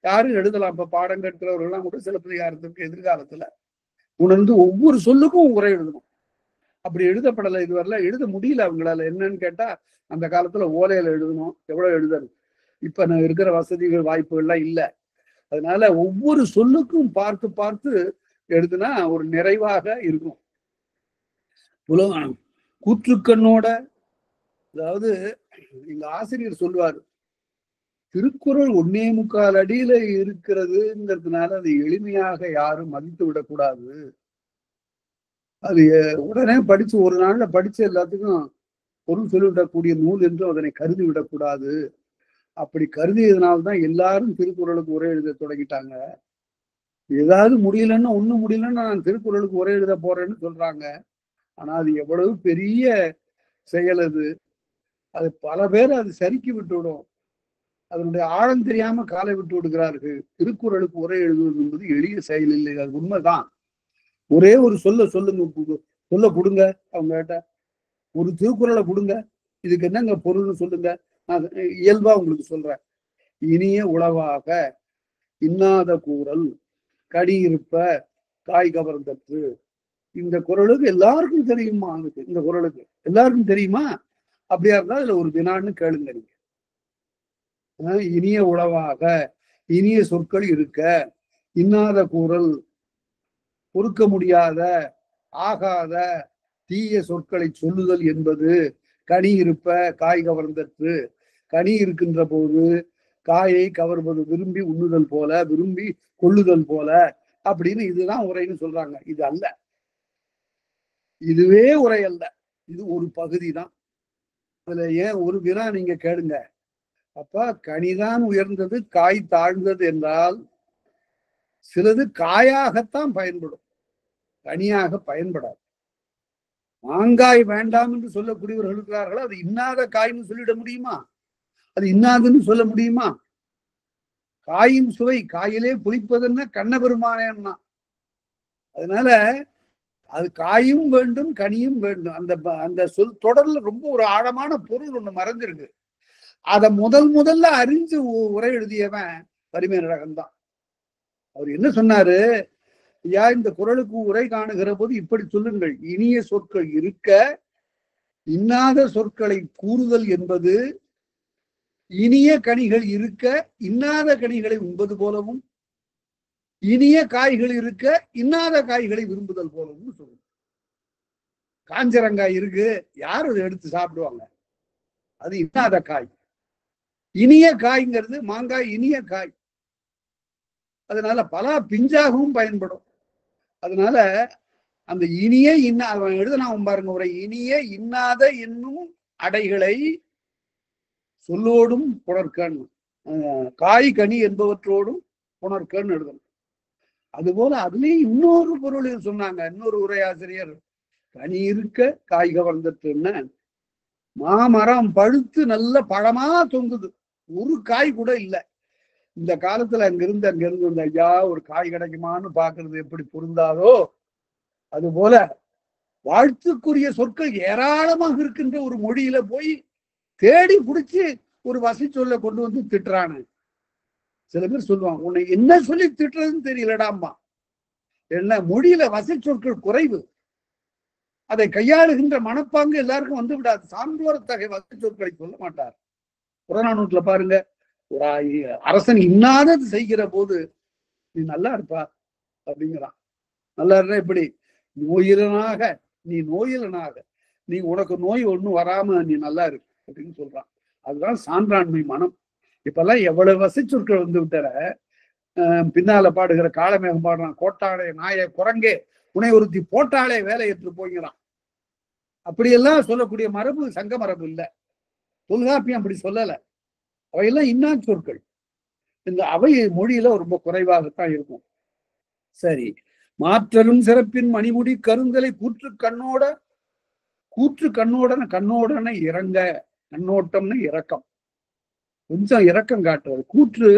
யாரும் எழுதலாம். இப்ப பாடம் கற்கிறவர்கள்லாம் கூட சிலப்பதிகாரத்துக்கு எதிர்காலத்துல உணர்ந்து ஒவ்வொரு சொல்லுக்கும் உரை எழுதணும். அப்படி எழுதப்படலை, இதுவரையில எழுத முடியல அவங்களால. என்னன்னு கேட்டா, அந்த காலத்துல ஓலையில எழுதணும். எவ்வளவு எழுதுறது? இப்ப நான் இருக்கிற வசதிகள் வாய்ப்புகள்லாம் இல்லை. அதனால ஒவ்வொரு சொல்லுக்கும் பார்த்து பார்த்து எழுதுனா ஒரு நிறைவாக இருக்கும். கூற்றுக்கண்ணோட, அதாவது எங்க ஆசிரியர் சொல்லுவாரு, திருக்குறள் 1.25 அடியில இருக்கிறதுங்கிறதுனால அது எளிமையாக யாரும் மதித்து விடக்கூடாது. அது உடனே படிச்சு ஒரு நாள்ல படிச்சு எல்லாத்துக்கும் பொருள் சொல்லிவிடக்கூடிய நூல் என்று அதனை கருதி விடக்கூடாது. அப்படி கருதியதுனால்தான் எல்லாரும் திருக்குறளுக்கு உரை எழுத தொடங்கிட்டாங்க. ஏதாவது முடியலன்னா, ஒண்ணும் முடியலன்னா நான் திருக்குறளுக்கு உரை எழுத போறேன்னு சொல்றாங்க. ஆனா அது எவ்வளவு பெரிய செயல் அது. அது பல பேர் அது சறுக்கி விட்டு விடும். அதனுடைய ஆழம் தெரியாம காலை விட்டு விடுகிறார்கள். திருக்குறளுக்கு உரை எழுதுவது என்பது எளிய செயல் இல்லை. அது உண்மைதான். ஒரே ஒரு சொல்லுங்க, சொல்ல கொடுங்க அவங்க கிட்ட, ஒரு திருக்குறளை கொடுங்க, இதுக்கு என்னங்க பொருள்னு சொல்லுங்க, நான் இயல்பா உங்களுக்கு சொல்றேன். இனிய உளவாக இன்னாத கூறல் கடி இருப்ப காய் கவர்ந்தற்று. இந்த குறளுக்கு எல்லாருக்கும் தெரியுமா? இந்த குறளுக்கு எல்லாருக்கும் தெரியுமா? அப்படியா இருந்தா அதுல ஒரு வினான்னு கேளுங்க நீங்க. இனிய உளவாக இனிய சொற்கள் இருக்க, இன்னாத கூறல் பொறுக்க முடியாத ஆகாத தீய சொற்களை சொல்லுதல் என்பது கனி இருப்ப காய் கவர்ந்தற்று. கனி இருக்கின்ற போது காயை கவர்வது விரும்பி உண்ணுதல் போல, விரும்பி கொள்ளுதல் போல அப்படின்னு இதுதான் உரைன்னு சொல்றாங்க. இது அல்ல, இதுவே உரை அல்ல, இது ஒரு பகுதி தான். அதுல ஏன் ஒரு வினா நீங்க கேளுங்க. அப்ப கனிதான் உயர்ந்தது காய் தாழ்ந்தது என்றால் சிலது காயாகத்தான் பயன்படும், கனியாக பயன்படாது. மாங்காய் வேண்டாம் என்று சொல்லக்கூடியவர்கள் இருக்கிறார்களோ அது இன்னாத காய்னு சொல்லிட முடியுமா? அது இன்னாதுன்னு சொல்ல முடியுமா? காயின் சுவை காயிலே புளிப்பதுன்னா கண்ணபெருமானேன்னா. அதனால அது காயும் வேண்டும் கனியும் வேண்டும். அந்த சொல் தொடர்ல ரொம்ப ஒரு ஆழமான பொருள் ஒண்ணு மறைஞ்சிருக்கு. அதை முதல்ல அறிஞ்சு உரை எழுதியவன் பரிமேலழகன் தான். அவர் என்ன சொன்னாரு? ஐயா, இந்த குறளுக்கு உரை காணுகிற போது இப்படி சொல்லுங்கள், இனிய சொற்கள் இருக்க இன்னாத சொற்களை கூறுதல் என்பது இனிய கனிகள் இருக்க இன்னாத கனிகளை உண்பது போலவும், இனிய காய்கள் இருக்க இன்னாத காய்களை விரும்புதல் போலவும் சொல்லுங்க. காஞ்சரங்காய் இருக்கு, யார் அதை எடுத்து சாப்பிடுவாங்க? அது இன்னாத காய். இனிய காய்ங்கிறது மாங்காய், இனிய காய். அதனால பலா பிஞ்சாகவும் பயன்படும். அதனால அந்த இனிய அவன் எழுதலாம் பாருங்க உரை, இனிய இன்னாத என்னும் அடைகளை சொல்லோடும் புணர்கண், காய் கனி என்பவற்றோடும் புணர்கண் எழுதணும். அதுபோல அதுலயும் இன்னொரு பொருள் சொன்னாங்க. இன்னொரு உரையாசிரியர், கனி இருக்க காய் கவர்ந்துட்டுன்னு, மாமரம் பழுத்து நல்ல பழமா தொங்குது, ஒரு காய் கூட இல்லை. இந்த காலத்துல அங்கிருந்து வந்த ஐயா ஒரு காய் கிடைக்குமான்னு பாக்குறது எப்படி பொருந்தாதோ அதுபோல வாழ்த்துக்குரிய சொற்கள் ஏராளமாக இருக்கின்ற ஒரு மொழியில போய் தேடி பிடிச்சி ஒரு வசை சொல்ல கொண்டு வந்து திட்டுறானு. சில பேர் சொல்லுவாங்க, உன்னை என்ன சொல்லி திட்டுறதுன்னு தெரியலடாம்மா. என்ன மொழியில வசை சொற்கள் குறைவு, அதை கையாளுகின்ற மனப்பாங்கு எல்லாருக்கும் வந்து விடாது. சான்றோரத்தகை வசை சொற்களை சொல்ல மாட்டார். புறநானூற்றுல பாருங்க, ஒரு அரசன் இன்னாதது செய்கிற போது நீ நல்லா இருப்பா அப்படிங்கிறான். நல்லா இருந்தா எப்படி? நோயிலனாக நீ நோயிலனாக நீ உனக்கு நோய் ஒண்ணும் வராம நீ நல்லா இருக்கு அப்படின்னு சொல்றான். அதுதான் சான்றாண்மை மனம். இப்பெல்லாம் எவ்வளவு வசை சொற்கள் வந்து விட்டார. பின்னால பாடுகிற காலமேகம் பாடுறான், கோட்டாளே நாய குரங்கே உனை ஒருத்தி போட்டாலே வேலை ஏற்று போகிறான். அப்படியெல்லாம் சொல்லக்கூடிய மரபு சங்க மரபு இல்லை. தொல்காப்பியம் அப்படி சொல்லல. அவையெல்லாம் இன்னா சொற்கள். இந்த அவை மொழியில ரொம்ப குறைவாகத்தான் இருக்கும். சரி, மாற்றலும் சிறப்பின் மணிமுடி கருந்தலை கூற்று கண்ணோட, கூற்று கண்ணோடன கண்ணோடன இறங்க, கண்ணோட்டம்னு இரக்கம், கொஞ்சம் இரக்கம் காட்டுறது. கூற்று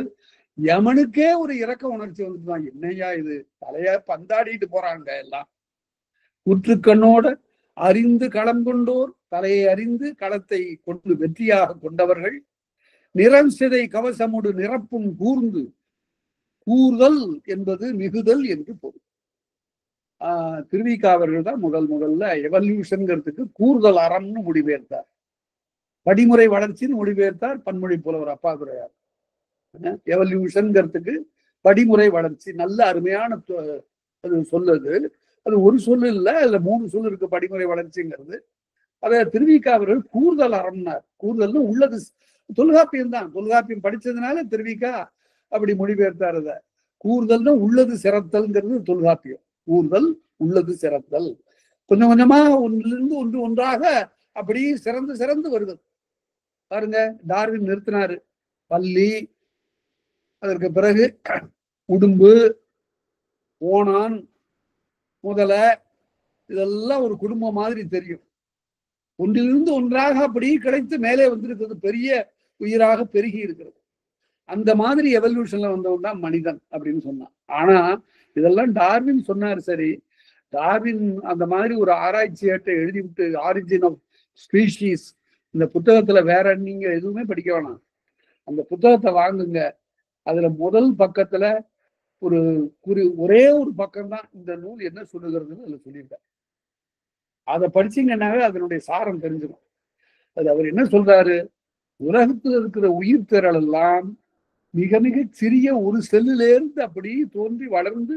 யமனுக்கே ஒரு இரக்க உணர்ச்சி வந்துட்டுதான், என்னையா இது தலைய பந்தாடிட்டு போறாங்க எல்லாம். கூற்று கண்ணோட அறிந்து களம் கொண்டோர், தலையை அறிந்து களத்தை கொண்டு வெற்றியாக கொண்டவர்கள். நிறம் சிதை கவசமுடு நிரப்பும் கூர்ந்து, கூறுதல் என்பது மிகுதல் என்று பொருள். திருவிக அவர்கள் தான் முதல்ல எவல்யூஷன்ங்கிறதுக்கு கூறுதல் அறம்னு மொழிபெயர்த்தார். படிமுறை வளர்ச்சின்னு மொழிபெயர்த்தார் பன்மொழி புலவர் அப்பாதுரையார். எவல்யூஷன்ங்கிறதுக்கு படிமுறை வளர்ச்சி, நல்ல அருமையான அது சொல்லுது. அது ஒரு சொல்லு இல்லை, அதுல 3 சொல்லு இருக்கு படிமுறை வளர்ச்சிங்கிறது. அதை திருவிக அவர்கள் கூறுதல் அறம்னார். கூறுதல்னு உள்ளது தொல்காப்பியம் தான். தொல்காப்பியம் படிச்சதுனால திருவிக அப்படி மொழிபெயர்த்தார். அதை கூறுதல்னு உள்ளது சிறத்தல்ங்கிறது தொல்காப்பியம். கூறுதல் உள்ளது சிறத்தல். கொஞ்சம் கொஞ்சமா ஒன்றிலிருந்து ஒன்றாக அப்படி சிறந்து சிறந்து வருது. பாருங்க, டார்வின் நிறுத்தினாரு. பள்ளி, அதற்கு பிறகு உடும்பு, ஓணான், முதல, இதெல்லாம் ஒரு குடும்பம் மாதிரி தெரியும். ஒன்றிலிருந்து ஒன்றாக அப்படி கிடைத்து மேலே வந்திருக்கிறது, பெரிய உயிராக பெருகி இருக்கிறது. அந்த மாதிரி எவல்யூஷன்ல வந்தவன் தான் மனிதன் அப்படின்னு சொன்னான். ஆனா இதெல்லாம் டார்வின் சொன்னார். சரி, டார்வின் அந்த மாதிரி ஒரு ஆராய்ச்சி ஏட்டை எழுதிவிட்டு ஆரிஜின் ஆஃப் ஸ்பீஷீஸ் இந்த புத்தகத்துல வேற நீங்க எதுவுமே படிக்க வேணாம். அந்த புத்தகத்தை வாங்குங்க. அதுல முதல் பக்கத்துல ஒரே ஒரு பக்கம் தான் இந்த நூல் என்ன சொல்லுகிறதுன்னு அதுல சொல்லியிருக்காரு. அதை படிச்சீங்கன்னாவே அதனுடைய சாரம் தெரிஞ்சிடும். அது அவர் என்ன சொல்றாரு, உலகத்துல இருக்கிற உயிர் திரள் எல்லாம் மிக மிக சிறிய ஒரு செல்லிலிருந்து அப்படி தோன்றி வளர்ந்து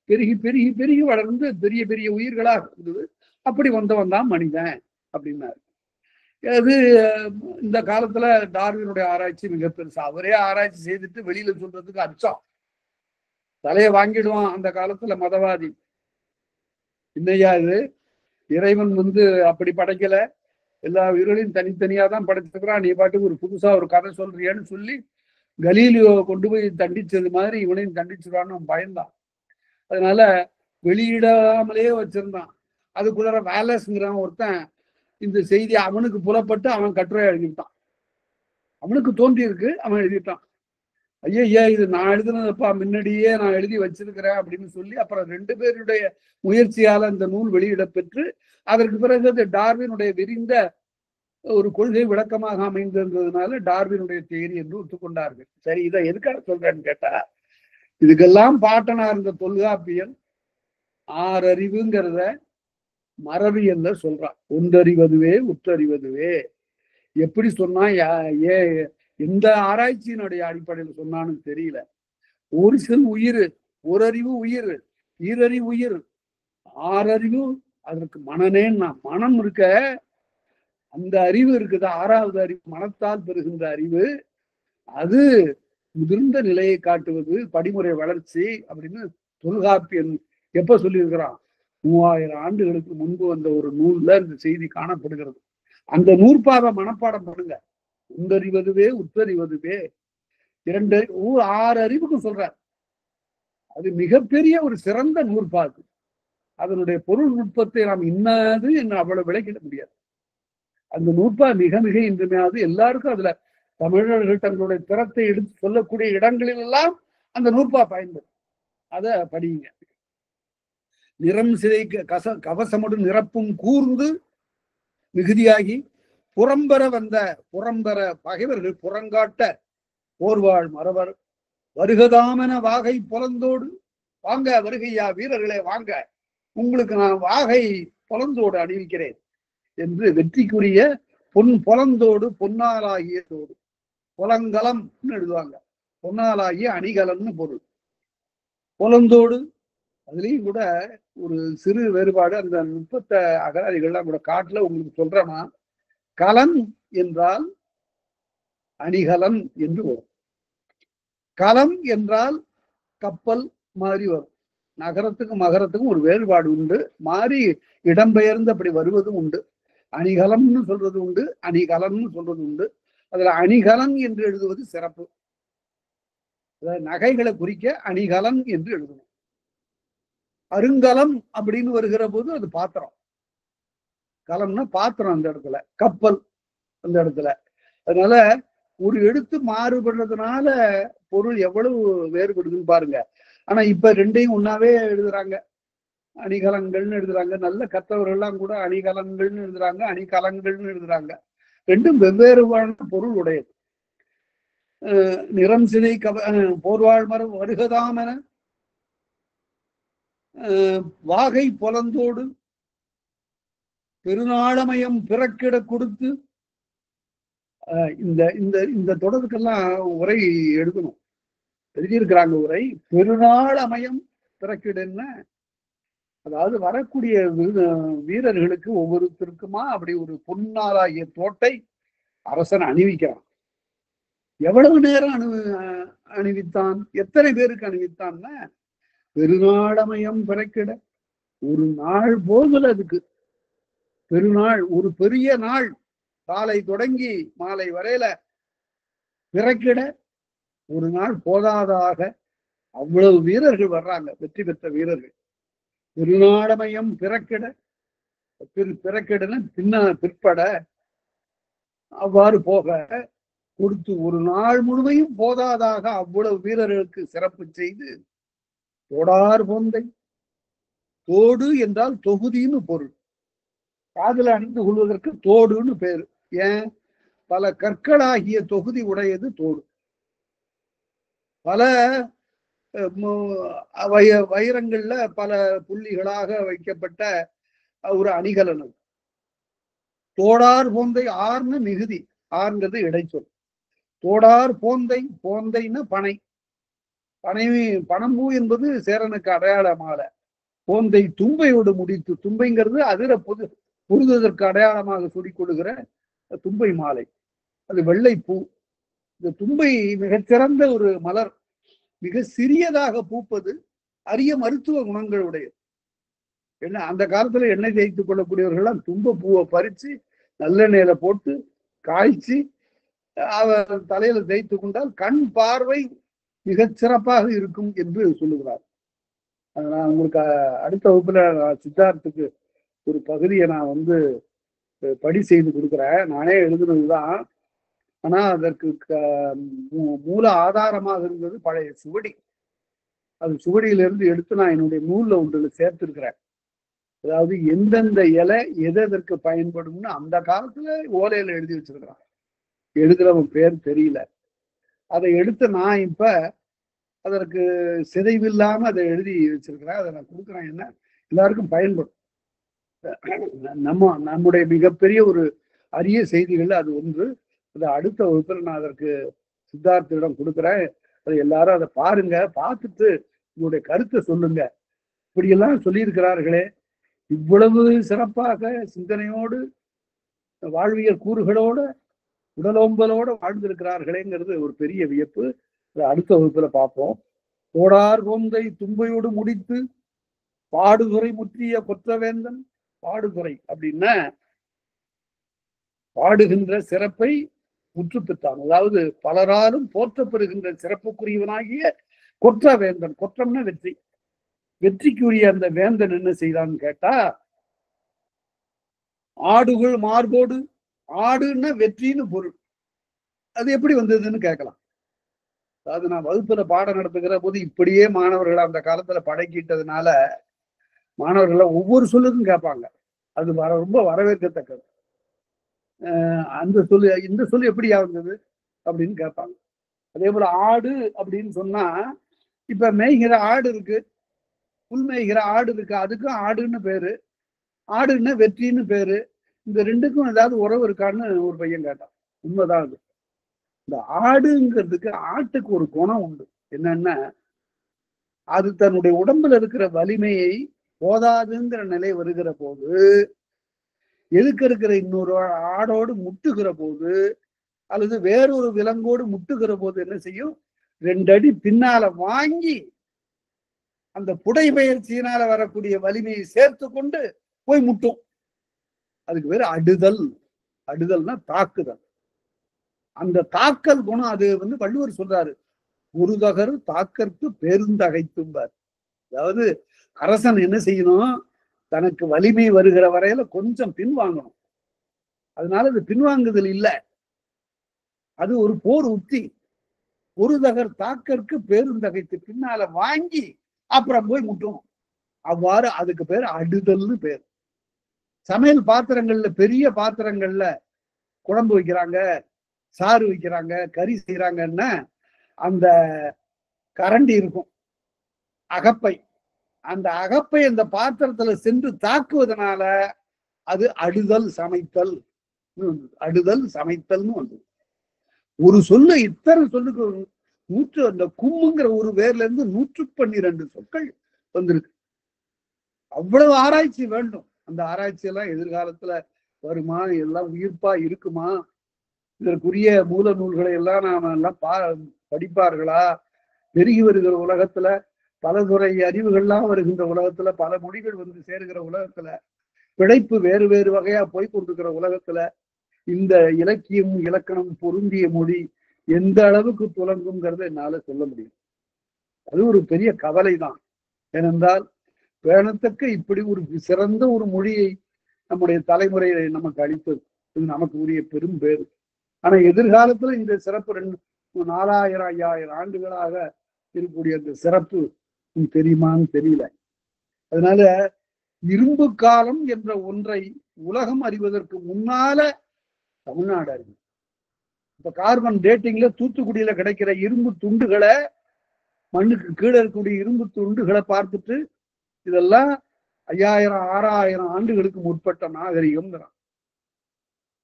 பெருகி பெருகி பெருகி வளர்ந்து பெரிய பெரிய உயிர்களாக இருந்தது. அப்படி வந்தவன் தான் மனிதன் அப்படின்னாரு. அது இந்த காலத்துல டார்வினுடைய ஆராய்ச்சி மிக பெருசா. அவரே ஆராய்ச்சி செய்துட்டு வெளியில சொல்றதுக்கு அச்சம், தலையை வாங்கிடுவான் அந்த காலத்துல மதவாதி. இன்னையா இது இறைவன் அப்படி படைக்கல, எல்லா உயிர்களையும் தனித்தனியா தான் படைச்சிருக்கிறான், நீ பாட்டுக்கு ஒரு புதுசா ஒரு கதை சொல்றியன்னு சொல்லி கலீலியோ கொண்டு போய் தண்டிச்சது மாதிரி இவனையும் தண்டிச்சிருவான்னு பயந்தான். அதனால வெளியிடாமலேயே வச்சிருந்தான். அதுக்குள்ளார வேலஸ்ங்கிறான் ஒருத்தன் இந்த செய்தி அவனுக்கு புலப்பட்டு அவன் கட்டுரை எழுதிட்டான். அவனுக்கு தோன்றி இருக்கு, அவன் எழுதிட்டான். ஐயா இது நான் எழுதுனதப்பா, முன்னாடியே நான் எழுதி வச்சிருக்கிறேன் அப்படின்னு சொல்லி அப்புறம் 2 பேருடைய முயற்சியால அந்த நூல் வெளியிட பெற்று அதற்கு பிறகு டார்வினுடைய விரிந்த ஒரு கொள்கை விளக்கமாக அமைந்திருந்ததுனால டார்வினுடைய தியரி என்று ஒத்துக்கொண்டார்கள். சரி, இதை எதுக்காக சொல்றேன்னு கேட்டா, இதுக்கெல்லாம் பாட்டனா இருந்த தொல்காப்பியன் 6 அறிவுங்கிறத மரபியல்ல சொல்றான். ஒன்றறிவதுவே உற்றறிவதுவே. எப்படி சொன்னா எந்த ஆராய்ச்சியினுடைய அடிப்படையில் சொன்னான்னு தெரியல. ஒரு சில உயிர், ஒரு அறிவு உயிர், ஈரறிவு உயிர், 6 அறிவு. அதற்கு மனநேன்னா மனம் இருக்க, அந்த அறிவு இருக்குது, 6வது அறிவு, மனத்தால் பெறுகின்ற அறிவு. அது முதிர்ந்த நிலையை காட்டுவது, படிமுறை வளர்ச்சி அப்படின்னு தொல்காப்பியன் எப்ப சொல்லியிருக்கிறான்? 3000 ஆண்டுகளுக்கு முன்பு வந்த ஒரு நூல்ல இந்த செய்தி காணப்படுகிறது. அந்த நூற்பாவை மனப்பாடம் பண்ணுங்க. உண்டறிவதுவே உற்றறிவதுவே. 6 அறிவுக்கும் சொல்றார். அது மிகப்பெரிய ஒரு சிறந்த நூற்பாது. அதனுடைய பொருள் நுட்பத்தை நாம் இன்னது என்று அவ்வளவு விளக்கிட முடியாது. அந்த நூற்பா மிக மிக இன்றுமையாது. எல்லாருக்கும் அதுல தமிழர்கள் தங்களுடைய திறத்தை எடுத்து சொல்லக்கூடிய இடங்களில் எல்லாம் அந்த நூற்பா பயன்படும். அதை படியுங்க. நிறம் சிதை கவசமடு நிரப்பும் கூர்ந்து மிகுதியாகி புறம்பெற வந்த புறம்பெற பகைவர்கள் புறங்காட்ட போர்வாள் மறவர் வருகதாமென வாகை புலந்தோடு வாங்க வருகையா வீரர்களே வாங்க, உங்களுக்கு நான் வாகை புலந்தோடு அணிவிக்கிறேன் என்று வெற்றிக்குரிய பொன் புலந்தோடு பொன்னாலாகியதோடு புலங்கலம் எழுதுவாங்க. பொன்னாலாகிய அணிகலம்னு பொருள். புலந்தோடு அதுலயும் கூட ஒரு சிறு வேறுபாடு. அந்த நுட்பத்த அகராதிகள்லாம் கூட காட்டுல உங்களுக்கு சொல்றேன்னா, கலன் என்றால் அணிகலன் என்று வரும். களம் என்றால் கப்பல் மாதிரி வரும். நகரத்துக்கும் மகரத்துக்கும் ஒரு வேறுபாடு உண்டு. மாறி இடம்பெயர்ந்து அப்படி வருவதும் உண்டு. அணிகலம்னு சொல்றது உண்டு, அணிகலன்னு சொல்றது உண்டு. அதுல அணிகலன் என்று எழுதுவது சிறப்பு. அதாவது நகைகளை குறிக்க அணிகலன் என்று எழுதணும். அருங்கலம் அப்படின்னு வருகிற போது அது பாத்திரம். கலம்னா பாத்திரம் அந்த இடத்துல, கப்பல் அந்த இடத்துல. அதனால ஒரு எழுத்து மாறுபடுறதுனால பொருள் எவ்வளவு வேறுபடுதுன்னு பாருங்க. ஆனா இப்ப ரெண்டையும் ஒன்னாவே எழுதுறாங்க. அணிகலன்கள்னு எழுதுறாங்க. நல்ல கற்றவர்கள்லாம் கூட அணிகலன்கள்னு எழுதுறாங்க, அணிகலன்கள்னு எழுதுறாங்க. ரெண்டும் வெவ்வேறுவான பொருள் உடையது. நிறம் சிதை போர்வாழ் மரம் வருகதாமென வாகை புலந்தோடு பெருநாளமயம் பிறக்கிட கொடுத்து. இந்த இந்த இந்த தொடருக்கெல்லாம் உரை எழுதணும், எழுதியிருக்கிறாங்க உரை. பெருநாளமயம் பிறக்கிடன்னா, அதாவது வரக்கூடிய வீரர்களுக்கு ஒவ்வொருத்தருக்குமா அப்படி ஒரு பொன்னாலாகிய தோட்டை அரசன் அணிவிக்கிறான். எவ்வளவு நேரம் அணிவித்தான், எத்தனை பேருக்கு அணிவித்தான்னா, பெருநாளமயம் பிறக்கிட ஒரு நாள் போதுல. அதுக்கு பெருநாள், ஒரு பெரிய நாள், காலை தொடங்கி மாலை வரையில பிறக்கிட ஒரு நாள் போதாதாக அவ்வளவு வீரர்கள் வர்றாங்க, வெற்றி பெற்ற வீரர்கள். பெருநாளமயம் பிறக்கிட, பிறக்கிடன்னு பிற்பட அவ்வாறு போக கொடுத்து ஒரு நாள் முழுமையும் போதாதாக அவ்வளவு வீரர்களுக்கு சிறப்பு செய்து தோடார் பொந்தை. தோடு என்றால் தொகுதின்னு பொருள். காதல அணிந்து கொள்வதற்கு தோடுன்னு பேரு. ஏன்? பல கற்களாகிய தொகுதி உடையது தோடு. பல வைரங்கள்ல பல புள்ளிகளாக வைக்கப்பட்ட ஒரு அணிகலன். தோடார் போந்தை. ஆர்னு மிகுதி, ஆர்ங்கிறது இடைச்சொல். தோடார் போந்தை, போந்தைன்னு பனை. பனை பனம்பூ என்பது சேரனுக்கு அடையாளமாக. போந்தை தும்பையோடு முடித்து, தும்பைங்கிறது அதிர புரிதற்கு அடையாளமாக சூடிக்கொள்கிற தும்பை மாலை. அது வெள்ளை பூ. இந்த தும்பை மிகச்சிறந்த ஒரு மலர். மிக சிறியதாக பூப்பது, அரிய மருத்துவ குணங்கள் உடையது. என்ன, அந்த காலத்துல எண்ணெய் தேய்த்துக் கொள்ளக்கூடியவர்கள்லாம் தும்ப பூவை பறிச்சு நல்லெண்ணெயில போட்டு காய்ச்சி அவர் தலையில தேய்த்து கொண்டால் கண் பார்வை மிகச் சிறப்பாக இருக்கும் என்று சொல்லுகிறார். நான் உங்களுக்கு அடுத்த வகுப்புல சித்தார்த்துக்கு ஒரு பகுதியை நான் படி செய்து கொடுக்குறேன். நானே எழுதுனதுதான். ஆனா அதற்கு மூல ஆதாரமாக இருந்தது பழைய சுவடி. அது சுவடியிலிருந்து எடுத்து நான் என்னுடைய நூல்ல ஒன்றுல சேர்த்திருக்கிறேன். அதாவது எந்தெந்த இலை எதற்கு பயன்படும்னு அந்த காலத்துல ஓலையில எழுதி வச்சிருக்கிறான். எழுதுறவன் பேர் தெரியல. அதை எடுத்து நான் இப்ப அதற்கு சிதைவில்லாம அதை எழுதி வச்சிருக்கிறேன். அதை நான் கொடுக்குறேன். என்ன, எல்லாருக்கும் பயன்படும். நம்முடைய மிகப்பெரிய ஒரு அரிய செய்திகள் அது ஒன்று. அது அடுத்த வகுப்பில் நான் அதற்கு சித்தார்த்திடம் கொடுக்குறேன். அது எல்லாரும் அதை பாருங்க, பார்த்துட்டு உங்களுடைய கருத்தை சொல்லுங்க. இப்படியெல்லாம் சொல்லியிருக்கிறார்களே, இவ்வளவு சிறப்பாக சிந்தனையோடு வாழ்வியல் கூறுகளோட உடலோம்பலோட வாழ்ந்திருக்கிறார்களேங்கிறது ஒரு பெரிய வியப்பு. அடுத்த வகுப்புல பார்ப்போம். தோடார் பொந்தை தும்பையோடு முடித்து பாடுதுறை முற்றிய கொற்றவேந்தன். பாடுதுறை அப்படின்னா பாடுகின்ற சிறப்பை முற்று பெற்றான். அதாவது பலராலும் போற்றப்பெறுகின்ற சிறப்புக்குரியவனாகிய கொற்றவேந்தன். கொற்றம்னா வெற்றி. வெற்றிக்குரிய அந்த வேந்தன் என்ன செய்தான்னு கேட்டா, ஆடுகள் மார்போடு. ஆடுன்னா வெற்றின்னு பொருள். அது எப்படி வந்ததுன்னு கேட்கலாம். அதாவது நான் வகுப்புல பாடம் நடத்துகிற போது இப்படியே மாணவர்கள் அந்த காலத்துல பழக்கிட்டதுனால மாணவர்கள் ஒவ்வொரு சொல்லுக்கும் கேட்பாங்க. அது ரொம்ப வரவேற்கத்தக்கது. அந்த சொல்லு இந்த சொல்லு எப்படியா வந்தது அப்படின்னு கேட்பாங்க. அதே போல ஆடு அப்படின்னு சொன்னா, இப்ப மேய்கிற ஆடு இருக்கு, புல் மேய்கிற ஆடு இருக்கு, அதுக்கும் ஆடுன்னு பேரு, ஆடுன்னா வெற்றின்னு பேரு. இந்த ரெண்டுக்கும் ஏதாவது உறவு இருக்கான்னு ஒரு பையன் கேட்டான். உண்மைதான் அது. இந்த ஆடுங்கிறதுக்கு ஆட்டுக்கு ஒரு குணம் உண்டு. என்னன்னா, அது தன்னுடைய உடம்புல இருக்கிற வலிமையை போதாதுங்கிற நிலை வருகிற போது, எதுக்க இருக்கிற இன்னொரு ஆடோடு முட்டுகிற போது, அல்லது வேறொரு விலங்கோடு முட்டுகிற போது என்ன செய்யும்? 2 அடி பின்னால வாங்கி அந்த புடைபெயர்ச்சியினால வரக்கூடிய வலிமையை சேர்த்து கொண்டு போய் முட்டும். அதுக்கு பேரு அடுதல். அடுதல்னா தாக்குதல். அந்த தாக்கல் குணம் அது வள்ளுவர் சொல்றாரு. "ஒருதகரு தாக்கற்கு பெருந்தகைத்தும்பார்." அதாவது அரசன் என்ன செய்யணும்? தனக்கு வலிமை வருகிற வரையில கொஞ்சம் பின்வாங்கணும். அதனால அது பின்வாங்குதல் இல்ல. அது ஒரு போர் உத்தி. ஒரு தகர் தாக்கற்கு பெருந்தகைத்து பின்னால வாங்கி அப்புறம் போய் முட்டணும். அவ்வாறு அதுக்கு பேர் அடுதல்னு பேர். சமையல் பாத்திரங்கள்ல, பெரிய பாத்திரங்கள்ல குழம்பு வைக்கிறாங்க, சாறு வைக்கிறாங்க, கறி செய்யறாங்கன்னா அந்த கரண்டி இருக்கும், அகப்பை. அந்த அகப்பை அந்த பாத்திரத்துல சென்று தாக்குவதனால அது அடுதல் சமைத்தல். அடுதல் சமைத்தல்னு வந்து ஒரு சொல்லு இத்தனை சொல்லுக்கு அந்த கும்முங்கிற ஒரு வேர்ல இருந்து 112 சொற்கள் வந்திருக்கு. அவ்வளவு ஆராய்ச்சி வேண்டும். அந்த ஆராய்ச்சி எல்லாம் எதிர்காலத்துல வருமா? எல்லாம் உயிர்ப்பா இருக்குமா? இதற்குரிய மூல நூல்களை எல்லாம் நாம எல்லாம் படிப்பார்களா? பெருகி வருகிற உலகத்துல பல துறை அறிவுகள்லாம் வருகின்ற உலகத்துல, பல மொழிகள் சேருகிற உலகத்துல, பிழைப்பு வேறு வேறு வகையா போய்கொண்டிருக்கிற உலகத்துல இந்த இலக்கியம் இலக்கணம் பொருந்திய மொழி எந்த அளவுக்கு துலங்குங்கிறத என்னால சொல்ல முடியும். அது ஒரு பெரிய கவலை தான். ஏனென்றால் வேணத்தக்க இப்படி ஒரு சிறந்த ஒரு மொழியை நம்முடைய தலைமுறையை நமக்கு அளித்தது. இது நமக்கு உரிய பெரும் பேரு. ஆனா எதிர்காலத்துல இந்த சிறப்பு 4000 5000 ஆண்டுகளாக இருக்கக்கூடிய அந்த சிறப்பு தெரியுமான்னு தெரியல. அதனால இரும்பு காலம் என்ற ஒன்றை உலகம் அறிவதற்கு முன்னால தமிழ்நாடு அறிவு. இப்ப கார்பன் டேட்டிங்ல தூத்துக்குடியில கிடைக்கிற இரும்பு துண்டுகளை, மண்ணுக்கு கீழே இருக்கக்கூடிய இரும்பு துண்டுகளை பார்த்துட்டு இதெல்லாம் 5000 6000 ஆண்டுகளுக்கு முற்பட்ட நாகரிகம்.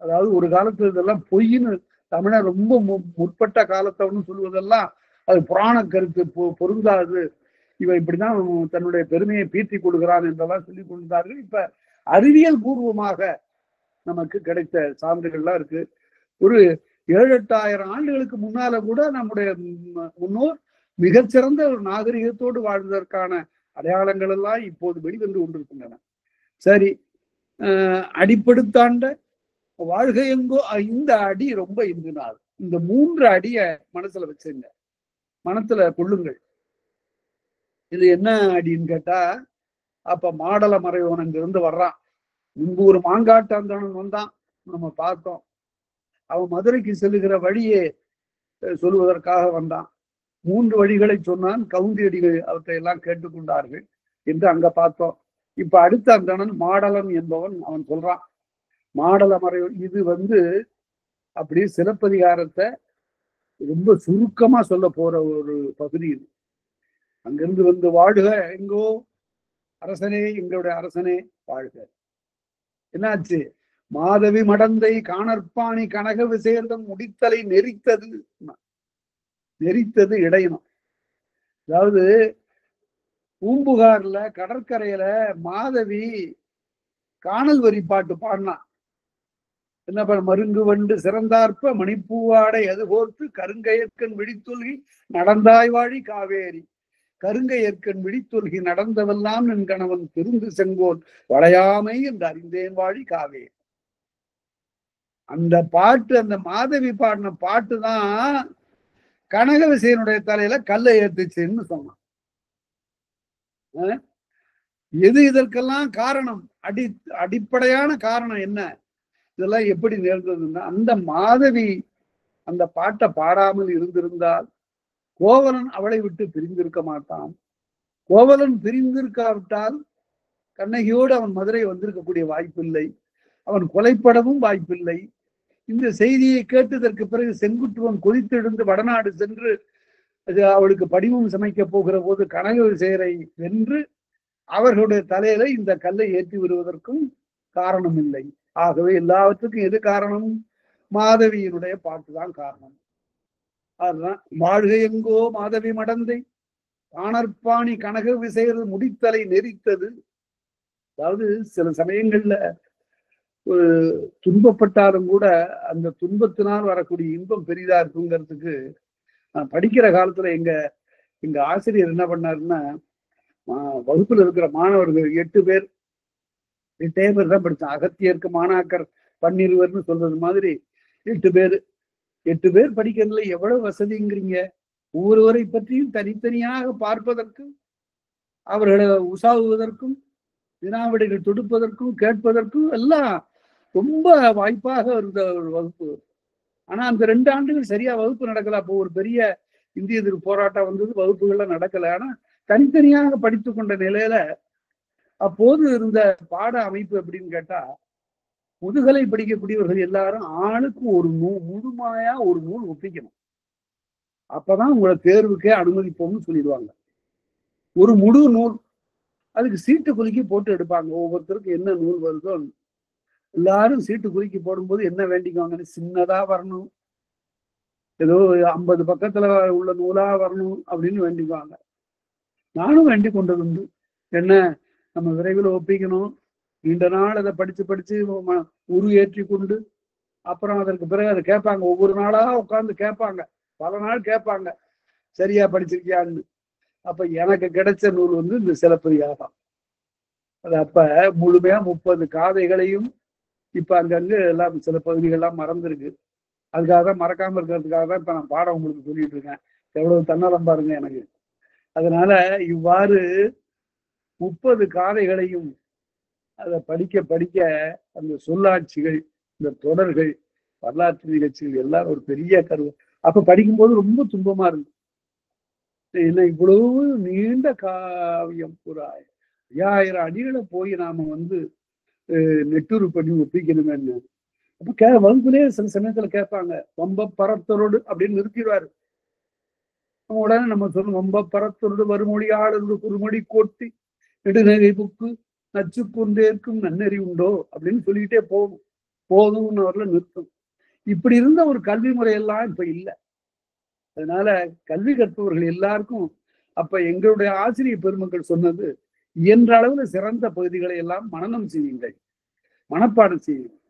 அதாவது ஒரு காலத்துல இதெல்லாம் பொய்ன்னு தமிழர் ரொம்ப முற்பட்ட காலத்தவன்னு சொல்லுவதெல்லாம் அது புராண கருத்து பொருந்தாது. இவன் இப்படிதான் தன்னுடைய பெருமையை பீர்த்தி கொடுக்கிறான் என்றெல்லாம் சொல்லிக் கொண்டார்கள். இப்ப அறிவியல் பூர்வமாக நமக்கு கிடைத்த சான்றுகள்லாம் இருக்கு. ஒரு 7-8000 ஆண்டுகளுக்கு முன்னால கூட நம்முடைய முன்னோர் மிகச்சிறந்த ஒரு நாகரிகத்தோடு வாழ்வதற்கான அடையாளங்கள் எல்லாம் இப்போது வெளிவந்து கொண்டிருக்கின்றன. சரி, அடிப்படுத்தாண்ட வாழ்க எங்கோ இந்த அடி ரொம்ப இன்றுனார். இந்த 3 அடிய மனசுல வச்சுங்க, மனத்துல கொள்ளுங்கள். இது என்ன அடின்னு கேட்டா, அப்ப மாடல மறைவன் அங்கிருந்து வர்றான். முன்பு ஒரு மாங்காட்டாந்தனன் வந்தான், நம்ம பார்த்தோம். அவன் மதுரைக்கு செல்லுகிற வழியே சொல்லுவதற்காக வந்தான். 3 வழிகளை சொன்னான். கவுந்தியடிகள் அவற்றை எல்லாம் கேட்டுக்கொண்டார்கள் என்று அங்க பார்த்தோம். இப்ப அடுத்த அந்தணன் மாடலன் என்பவன் அவன் சொல்றான். மாடல மறைவன் இது அப்படியே சிலப்பதிகாரத்தை ரொம்ப சுருக்கமா சொல்ல போற ஒரு பகுதி இது. அங்கிருந்து வந்து வாழ்க எங்கோ அரசனே, எங்களுடைய அரசனே வாழ்க. என்னாச்சு? மாதவி மடந்தை காணற்பாணி கனக விசேர்தம் முடித்தலை நெறித்தது. நெறித்தது இடையணும். அதாவது பூம்புகார்ல கடற்கரையில மாதவி காணல் வரி பாட்டு பாடினான். என்ன பண்ண? மருங்கு வண்டு சிறந்தார்ப்ப மணிப்பூவாடை அது போர்த்து கருங்கையற்கண் விழித்தொல்கி நடந்தாய் வாழி காவேரி. கருங்கையற்கண் விழித்தொல்கி நடந்தவெல்லாம் என் கணவன் திருந்து செங்கோல் வளையாமை என்று அறிந்தேன் வாழி காவேரி. அந்த பாட்டு, அந்த மாதவி பாடின பாட்டு தான் கனக விசயனுடைய தலையில கல்லை ஏத்துச்சுன்னு சொன்னான். எது இதற்கெல்லாம் காரணம்? அடிப்படையான காரணம் என்ன? இதெல்லாம் எப்படி நேர்ந்ததுன்னா, அந்த மாதவி அந்த பாட்டை பாடாமல் இருந்திருந்தால் கோவலன் அவளை விட்டு பிரிந்திருக்க மாட்டான். கோவலன் பிரிந்திருக்காவிட்டால் கண்ணகியோடு அவன் மதுரை வந்திருக்கக்கூடிய வாய்ப்பில்லை. அவன் கொலைப்படவும் வாய்ப்பில்லை. இந்த செய்தியை கேட்டதற்கு பிறகு செங்குட்டுவன் கொதித்தெழுந்து வடநாடு சென்று அவளுக்கு படிமம் சமைக்க போகிற போது கனக விசேரை வென்று அவர்களுடைய தலையில இந்த கல்லை ஏற்றி வருவதற்கும் காரணம் இல்லை. ஆகவே எல்லாவற்றுக்கும் எது காரணம்? மாதவியினுடைய பாட்டுதான் காரணம். அதுதான் வாழ்க எங்கோ மாதவி மடந்தை காணற்பாணி கனக விசேர் முடித்தலை நெறித்தது. அதாவது சில சமயங்கள்ல துன்பப்பட்டாலும் கூட அந்த துன்பத்தினால் வரக்கூடிய இன்பம் பெரிதா இருக்குங்கிறதுக்கு நான் படிக்கிற காலத்துல எங்க ஆசிரியர் என்ன பண்ணாருன்னா, வகுப்புல இருக்கிற மாணவர்கள் 8 பேர் தான் படிச்சான். அகத்தியருக்கு மாணாக்கர் 12 சொல்றது மாதிரி 8 பேர் படிக்கிறதுல எவ்வளவு வசதிங்கிறீங்க. ஒவ்வொருவரை பற்றியும் தனித்தனியாக பார்ப்பதற்கும் அவர்களை உசாவுவதற்கும் வினாவிடைகள் தொடுப்பதற்கும் கேட்பதற்கும் எல்லாம் ரொம்ப வாய்ப்பாக இருந்த ஒரு வகுப்பு. ஆனா அந்த 2 ஆண்டுகள் சரியா வகுப்பு நடக்கல. அப்போ ஒரு பெரிய இந்திய எதிர்ப்பு போராட்டம் வந்தது, வகுப்புகள்லாம் நடக்கல. ஆனா தனித்தனியாக படித்து கொண்ட நிலையில அப்போது இருந்த பாட அமைப்பு எப்படின்னு கேட்டா, முதுகலை படிக்கக்கூடியவர்கள் எல்லாரும் ஆளுக்கு ஒரு முழுமையா ஒரு நூல் ஒப்பிக்கணும். அப்பதான் உங்களை தேர்வுக்கே அனுமதிப்போம்னு சொல்லிடுவாங்க. ஒரு முழு நூல், அதுக்கு சீட்டு குலுக்கி போட்டு எடுப்பாங்க. ஒவ்வொருத்தருக்கும் என்ன நூல் வருதோ எல்லாரும் சீட்டு குலுக்கி போடும்போது என்ன வேண்டிக்குவாங்கன்னு, சின்னதா வரணும், ஏதோ 50 பக்கத்துல உள்ள நூலா வரணும் அப்படின்னு வேண்டிக்குவாங்க. நானும் வேண்டி கொண்டது உண்டு. என்ன, நம்ம விரைவில் ஒப்பிக்கணும், நீண்ட நாள் அதை படிச்சு உரு ஏற்றி கொண்டு அப்புறம் அதற்கு பிறகு அதை கேட்பாங்க. ஒவ்வொரு நாளா உட்கார்ந்து கேட்பாங்க, பல நாள் கேட்பாங்க, சரியா படிச்சிருக்கியான்னு. அப்ப எனக்கு கிடைச்ச நூல் இந்த சிலப்பதிகாரம். அது அப்ப முழுமையா 30 காதைகளையும் இப்ப அங்கங்க எல்லாம் சில பகுதிகள்லாம் மறந்துருக்கு. அதுக்காக தான், மறக்காம இருக்கிறதுக்காக தான் இப்ப நான் பாடம் உங்களுக்கு சொல்லிட்டு இருக்கேன். எவ்வளவு தன்னலம் பாருங்க எனக்கு. அதனால இவ்வாறு 30 காதைகளையும் அதை படிக்க அந்த சொல்லாட்சிகள், இந்த தொடர்கள், வரலாற்று நிகழ்ச்சிகள் எல்லாம் ஒரு பெரிய கருவு. அப்ப படிக்கும்போது ரொம்ப துன்பமா இருக்கு. என்ன இவ்வளவு நீண்ட காவியம், ஒரு 5000 அடிகளை போய் நாம நெட்டுரு பண்ணி ஒப்பிக்கணுமேன்னு. அப்ப வகுப்புலேயே சில சமயத்துல கேட்பாங்க, வம்ப பரத்தரோடு அப்படின்னு நிறுத்திடுவாரு. உடனே நம்ம சொல்லணும், வம்ப பரத்தரோடு வருமொழியாளரோடு குறுமொழி கோட்டி நெடுநகை புக்கு நச்சு கொண்டேற்கும் நன்னறி உண்டோ அப்படின்னு சொல்லிக்கிட்டே போதும்னு அவர்ல நிறுத்தும். இப்படி இருந்த ஒரு கல்வி முறையெல்லாம் இப்ப இல்லை. அதனால கல்வி கற்பவர்கள் எல்லாருக்கும் அப்ப எங்களுடைய ஆசிரியர் பெருமக்கள் சொன்னது, இயன்ற அளவுல சிறந்த பகுதிகளை எல்லாம் மனனம் செய்யுங்கள், மனப்பாடம் செய்யுங்கள்.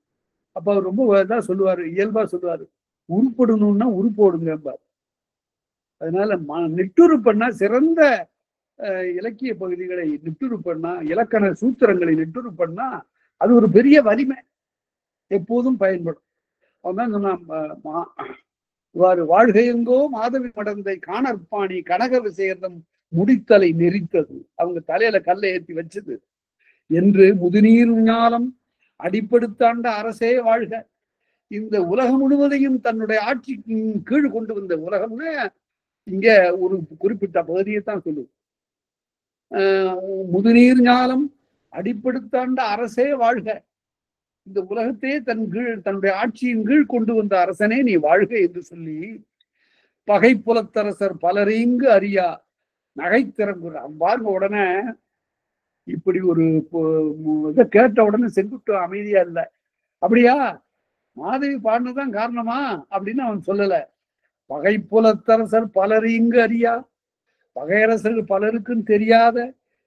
அப்ப அவர் ரொம்ப இதா சொல்லுவாரு, இயல்பா சொல்லுவாரு, உருப்படணும்னா உருப்போடுங்க. அதனால நிட்டுரு பண்ணா, சிறந்த இலக்கிய பகுதிகளை நிட்டுரு பண்ணா, இலக்கண சூத்திரங்களை நிட்டுரு பண்ணா அது ஒரு பெரிய வலிமை, எப்போதும் பயன்படும். அவன் சொன்னான், வாழ்க எங்கோ மாதவி மடந்தை காணற்பாணி கனக விசேர்தம் முடித்தலை நெறித்தது. அவங்க தலையில கல்லை ஏற்றி வச்சது என்று முதுநீர் ஞாலம் அடிப்படுத்தாண்ட அரசே வாழ்க. இந்த உலகம் முழுவதையும் தன்னுடைய ஆட்சிக்கு கீழ் கொண்டு வந்த உலகம்னு இங்க ஒரு குறிப்பிட்ட பகுதியை தான் சொல்லுது. முதுநீர் ஞாலம் அடிப்படுத்தாண்ட அரசே வாழ்க. இந்த உலகத்தையே தன்னுடைய ஆட்சியின் கீழ் கொண்டு வந்த அரசனே நீ வாழ்க என்று சொல்லி, பகை புலத்தரசர் பலரீங்கு அறியா நகைத்திறங்குற பாருங்க. உடனே இப்படி ஒரு இதை கேட்ட உடனே செங்குட்டு அமைதியா இல்லை. அப்படியா, மாதவி பாடினதான் காரணமா அப்படின்னு அவன் சொல்லல. பகை புலத்தரசர் பலரீங்கு அறியா, பகையரசர்கள் பலருக்கும் தெரியாத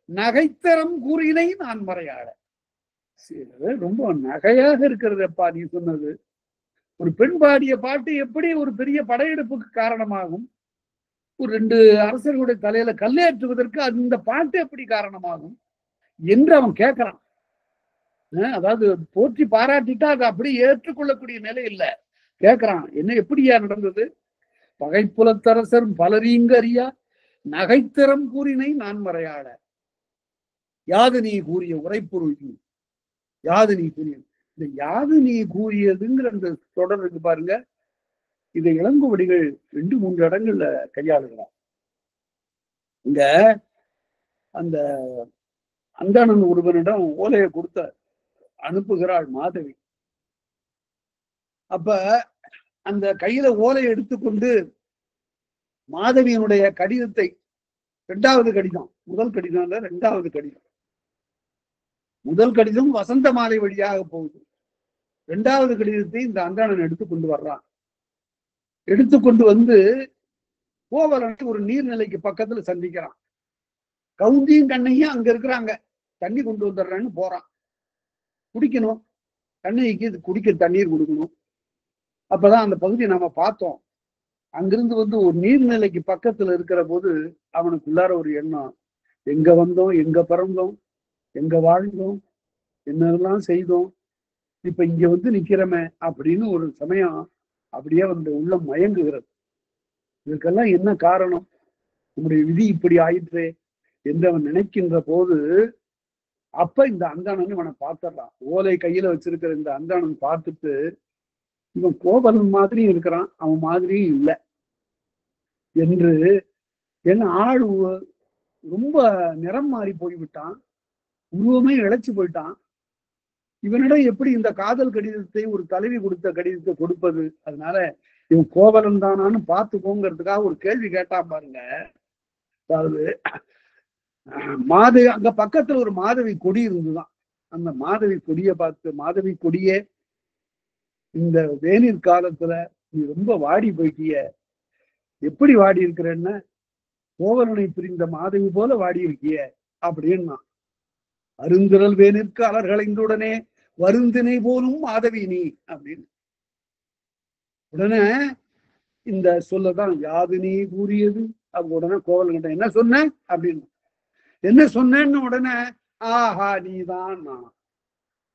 நகைத்தரம் கூறினை நான் மறையாட. ரொம்ப நகையாக இருக்கிறதப்பா நீ சொன்னது. ஒரு பெண் பாடிய பாட்டு எப்படி ஒரு பெரிய படையெடுப்புக்கு காரணமாகும்? ஒரு 2 அரசர்களுடைய தலையில கல்லேற்றுவதற்கு அந்த பாட்டு எப்படி காரணமாகும் என்று அவன் கேட்கிறான். அதாவது போற்றி பாராட்டிட்டா அதை அப்படி ஏற்றுக்கொள்ளக்கூடிய நிலை இல்லை. கேட்கிறான், என்ன எப்படியா நடந்தது? பகைப்புலத்தரசர் பலரீங்கு அறியா நகைத்திறம் கூறினை நான் மறையாட. யாது நீ கூறிய உரைப்பொருள், யாது நீ கூறிய, இந்த யாது நீ கூறியதுங்கிற அந்த தொடர் இருக்கு பாருங்க. இதை இளங்குவடிகள் 2-3 இடங்கள்ல கையாளுகிறார். இங்க அந்த அந்தானன் ஒருவனிடம் ஓலையை கொடுத்த அனுப்புகிறாள் மாதவி. அப்ப அந்த கையில ஓலையை எடுத்துக்கொண்டு மாதவியினுடைய கடிதத்தை, 2வது கடிதம், முதல் கடிதம் இல்ல 2வது கடிதம். முதல் கடிதம் வசந்த மாலை வழியாக போகுது. 2வது கடிதத்தை இந்த அந்தாணன் எடுத்துக்கொண்டு வர்றான். எடுத்துக்கொண்டு வந்து கோவலனை ஒரு நீர்நிலைக்கு பக்கத்துல சந்திக்கிறான். கவுந்தியும் கண்ணையும் அங்க இருக்கிறாங்க. தண்ணி கொண்டு வந்துடுறேன்னு போறான். குடிக்கணும், கண்ணைக்கு குடிக்க தண்ணீர் கொடுக்கணும். அப்பதான் அந்த பகுதியை நாம பார்த்தோம். அங்கிருந்து வந்து ஒரு நீர்நிலைக்கு பக்கத்துல இருக்கிற போது அவனுக்குள்ளார ஒரு எண்ணம், எங்க வந்தோம், எங்க பிறந்தோம், எங்க வாழ்ந்தோம், என்னெல்லாம் செய்தோம், இப்ப இங்க வந்து நிக்கிறமே அப்படின்னு ஒரு சமயம் அப்படியே வந்து உள்ளம் மயங்குகிறது. இதுக்கெல்லாம் என்ன காரணம்? நம்முடைய விதி இப்படி ஆயிற்றே என்று அவன் நினைக்கின்ற போது அப்ப இந்த அந்தாணன் இவனை பார்த்துடுறான். ஓலை கையில வச்சிருக்கிற இந்த அந்தாணன் பார்த்துட்டு, இவன் கோவலன் மாதிரியும் இருக்கிறான், அவன் மாதிரியும் இல்லை என்று. என்ன ஆள் ரொம்ப நிறம் மாறி போய்விட்டான், உருவமே இழைச்சு போயிட்டான். இவனிடம் எப்படி இந்த காதல் கடிதத்தை, ஒரு தலைவி கொடுத்த கடிதத்தை கொடுப்பது? அதனால இவன் கோவலன் தானான்னு பார்த்துக்கோங்கிறதுக்காக ஒரு கேள்வி கேட்டான் பாருங்க. அதாவது அங்க பக்கத்துல ஒரு மாதவி கொடி இருந்துதான். அந்த மாதவி கொடியை பார்த்து, மாதவி கொடியே, இந்த வேநீர் காலத்துல நீ ரொம்ப வாடி போயிட்டிய, எப்படி வாடி இருக்கிறன்னா கோவலனை பிரிந்த மாதவி போல வாடி இருக்கிய அப்படின்னா. அருந்திரல் வேனிற்கு அலர்களைந்துடனே வருந்தினை போலும் மாதவி நீ அப்படின்னு. உடனே இந்த சொல்லதான் யாது நீ கூறியது. அப்ப உடனே கோவலன்கிட்ட என்ன சொன்ன அப்படின்னு. என்ன சொன்னேன்னு உடனே, ஆஹா நீதான் நான்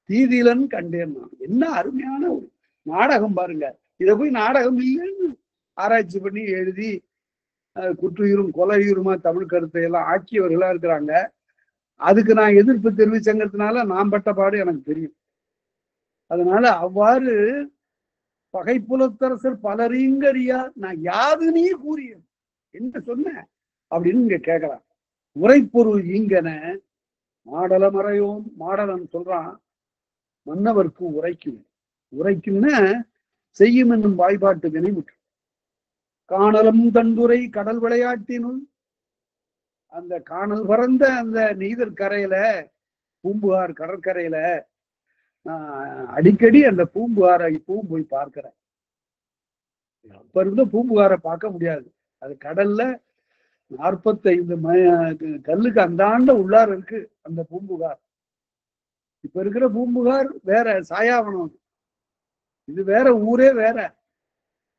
தீதிலன் கண்டேன் நான். என்ன அருமையான ஒரு நாடகம் பாருங்க. இதை போய் நாடகம் இல்லைன்னு ஆராய்ச்சி பண்ணி எழுதி குற்றுயிரும் கொலையுருமா தமிழ் கருத்தை எல்லாம் ஆக்கியவர்களா இருக்கிறாங்க. அதுக்கு நான் எதிர்ப்பு தெரிவிச்சங்கிறதுனால நான் பட்ட பாடு எனக்கு தெரியும். அதனால அவ்வாறு பகைப்புலத்தரசர் பலரீங்கறியா நான் யாது நீ கூறிய என்ன சொன்ன அப்படின்னு இங்க கேட்கலாம். உரைப்பொருள் ஈங்கன மாடல மறையோன். மாடலன் சொல்றான், மன்னவர்க்கு உரைக்கும். உரைக்கும்னா செய்யும் என்னும் வாய்பாட்டு வினைமுற்று. காணலம் தண்டுரை கடல் விளையாட்டினுள். அந்த காணல் பறந்த அந்த நெய்தல் கரையில, பூம்புகார் கடற்கரையில அடிக்கடி அந்த பூம்புகாரை இப்பவும் போய் பார்க்கிறேன். அப்ப இருந்த பூம்புகாரை பார்க்க முடியாது. அது கடல்ல 45 கல்லுக்கு அந்தாண்ட உள்ளார இருக்கு அந்த பூம்புகார். இப்ப இருக்கிற பூம்புகார் வேற, சாயாவனம். இது வேற, ஊரே வேற.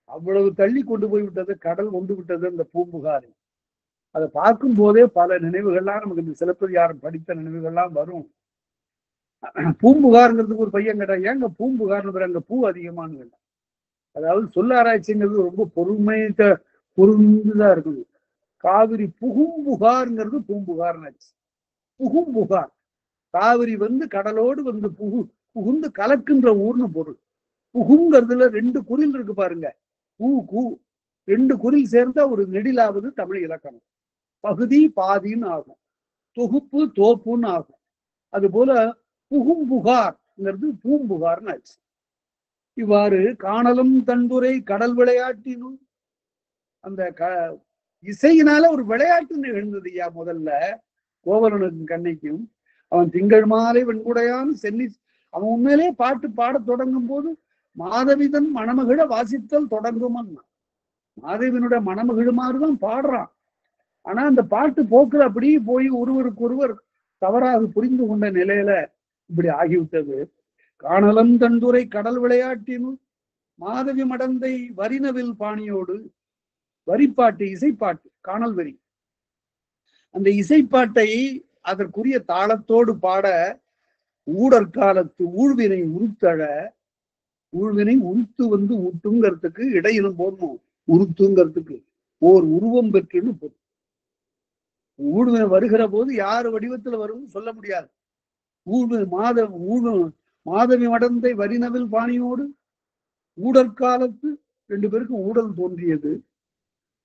அவ்வளவு தள்ளி கொண்டு போய் விட்டது, கடல் கொண்டு விட்டது அந்த பூம்புகார். அதை பார்க்கும் போதே பல நினைவுகள்லாம் நமக்கு இந்த சிலப்பதிகாரம் படித்த நினைவுகள்லாம் வரும். பூம்புகார்ங்கிறதுக்கு ஒரு பையன் கேட்டா, ஏங்க பூம்புகார்னு அங்க பூ அதிகமானு கேட்டான். அதாவது சொல்ல ஆராய்ச்சிங்கிறது ரொம்ப பொருந்துதான் இருக்கணும். காவிரி புகும்புகார்ங்கிறது பூம்புகார்னாச்சு. புகும்புகார், காவிரி வந்து கடலோடு வந்து புகுந்து கலக்கின்ற ஊர்னு பொருள். புகுங்கிறதுல 2 குறில் இருக்கு பாருங்க. பூ கூ 2 குறில் சேர்ந்தா ஒரு நெடிலாவது தமிழ் இலக்கணம். பகுதி பாதின்னு ஆகும், தொகுப்பு தோப்புன்னு ஆகும். அது போல புகும்புகார்ங்கிறது பூம்புகார்னு ஆச்சு. இவ்வாறு காணலும் தண்டுரை கடல் விளையாட்டினும் அந்த இசையினால ஒரு விளையாட்டு நிகழ்ந்தது ஐயா. முதல்ல கோவலனுக்கும் கண்ணைக்கும் அவன் திங்கள் மாலை வெண்குடையான் சென்னி, அவன் உண்மையிலே பாட்டு பாட தொடங்கும் போது மாதவிதன் மணமகிழ வாசித்தல் தொடங்குமன்னா. மாதவியினுடைய மணமகிழுமாறுதான் பாடுறான். ஆனா அந்த பாட்டு போக்குல அப்படியே போய் ஒருவருக்கு ஒருவர் தவறாக புரிந்து கொண்ட நிலையில இப்படி ஆகிவிட்டது. காணலம் தண்டுரை கடல் விளையாட்டினுள் மாதவி மடந்தை வரினவில் பாணியோடு. வரிப்பாட்டு, இசைப்பாட்டு, காணல் வரி. அந்த இசைப்பாட்டை அதற்குரிய தாளத்தோடு பாட ஊடற்காலத்து ஊழ்வினை உருத்தழ. ஊழ்வினை உருத்து வந்து ஊட்டுங்கிறதுக்கு இடையிலும் போடணும், உருத்துங்கிறதுக்கு ஓர் உருவம் பெற்றுன்னு போடும். ஊழ்வினை வருகிற போது யாரு வடிவத்துல வரும்னு சொல்ல முடியாது. மாதவி மடந்தை வரினவில் பாணியோடு ஊடற்காலத்து 2 பேருக்கும் ஊடல் தோன்றியது.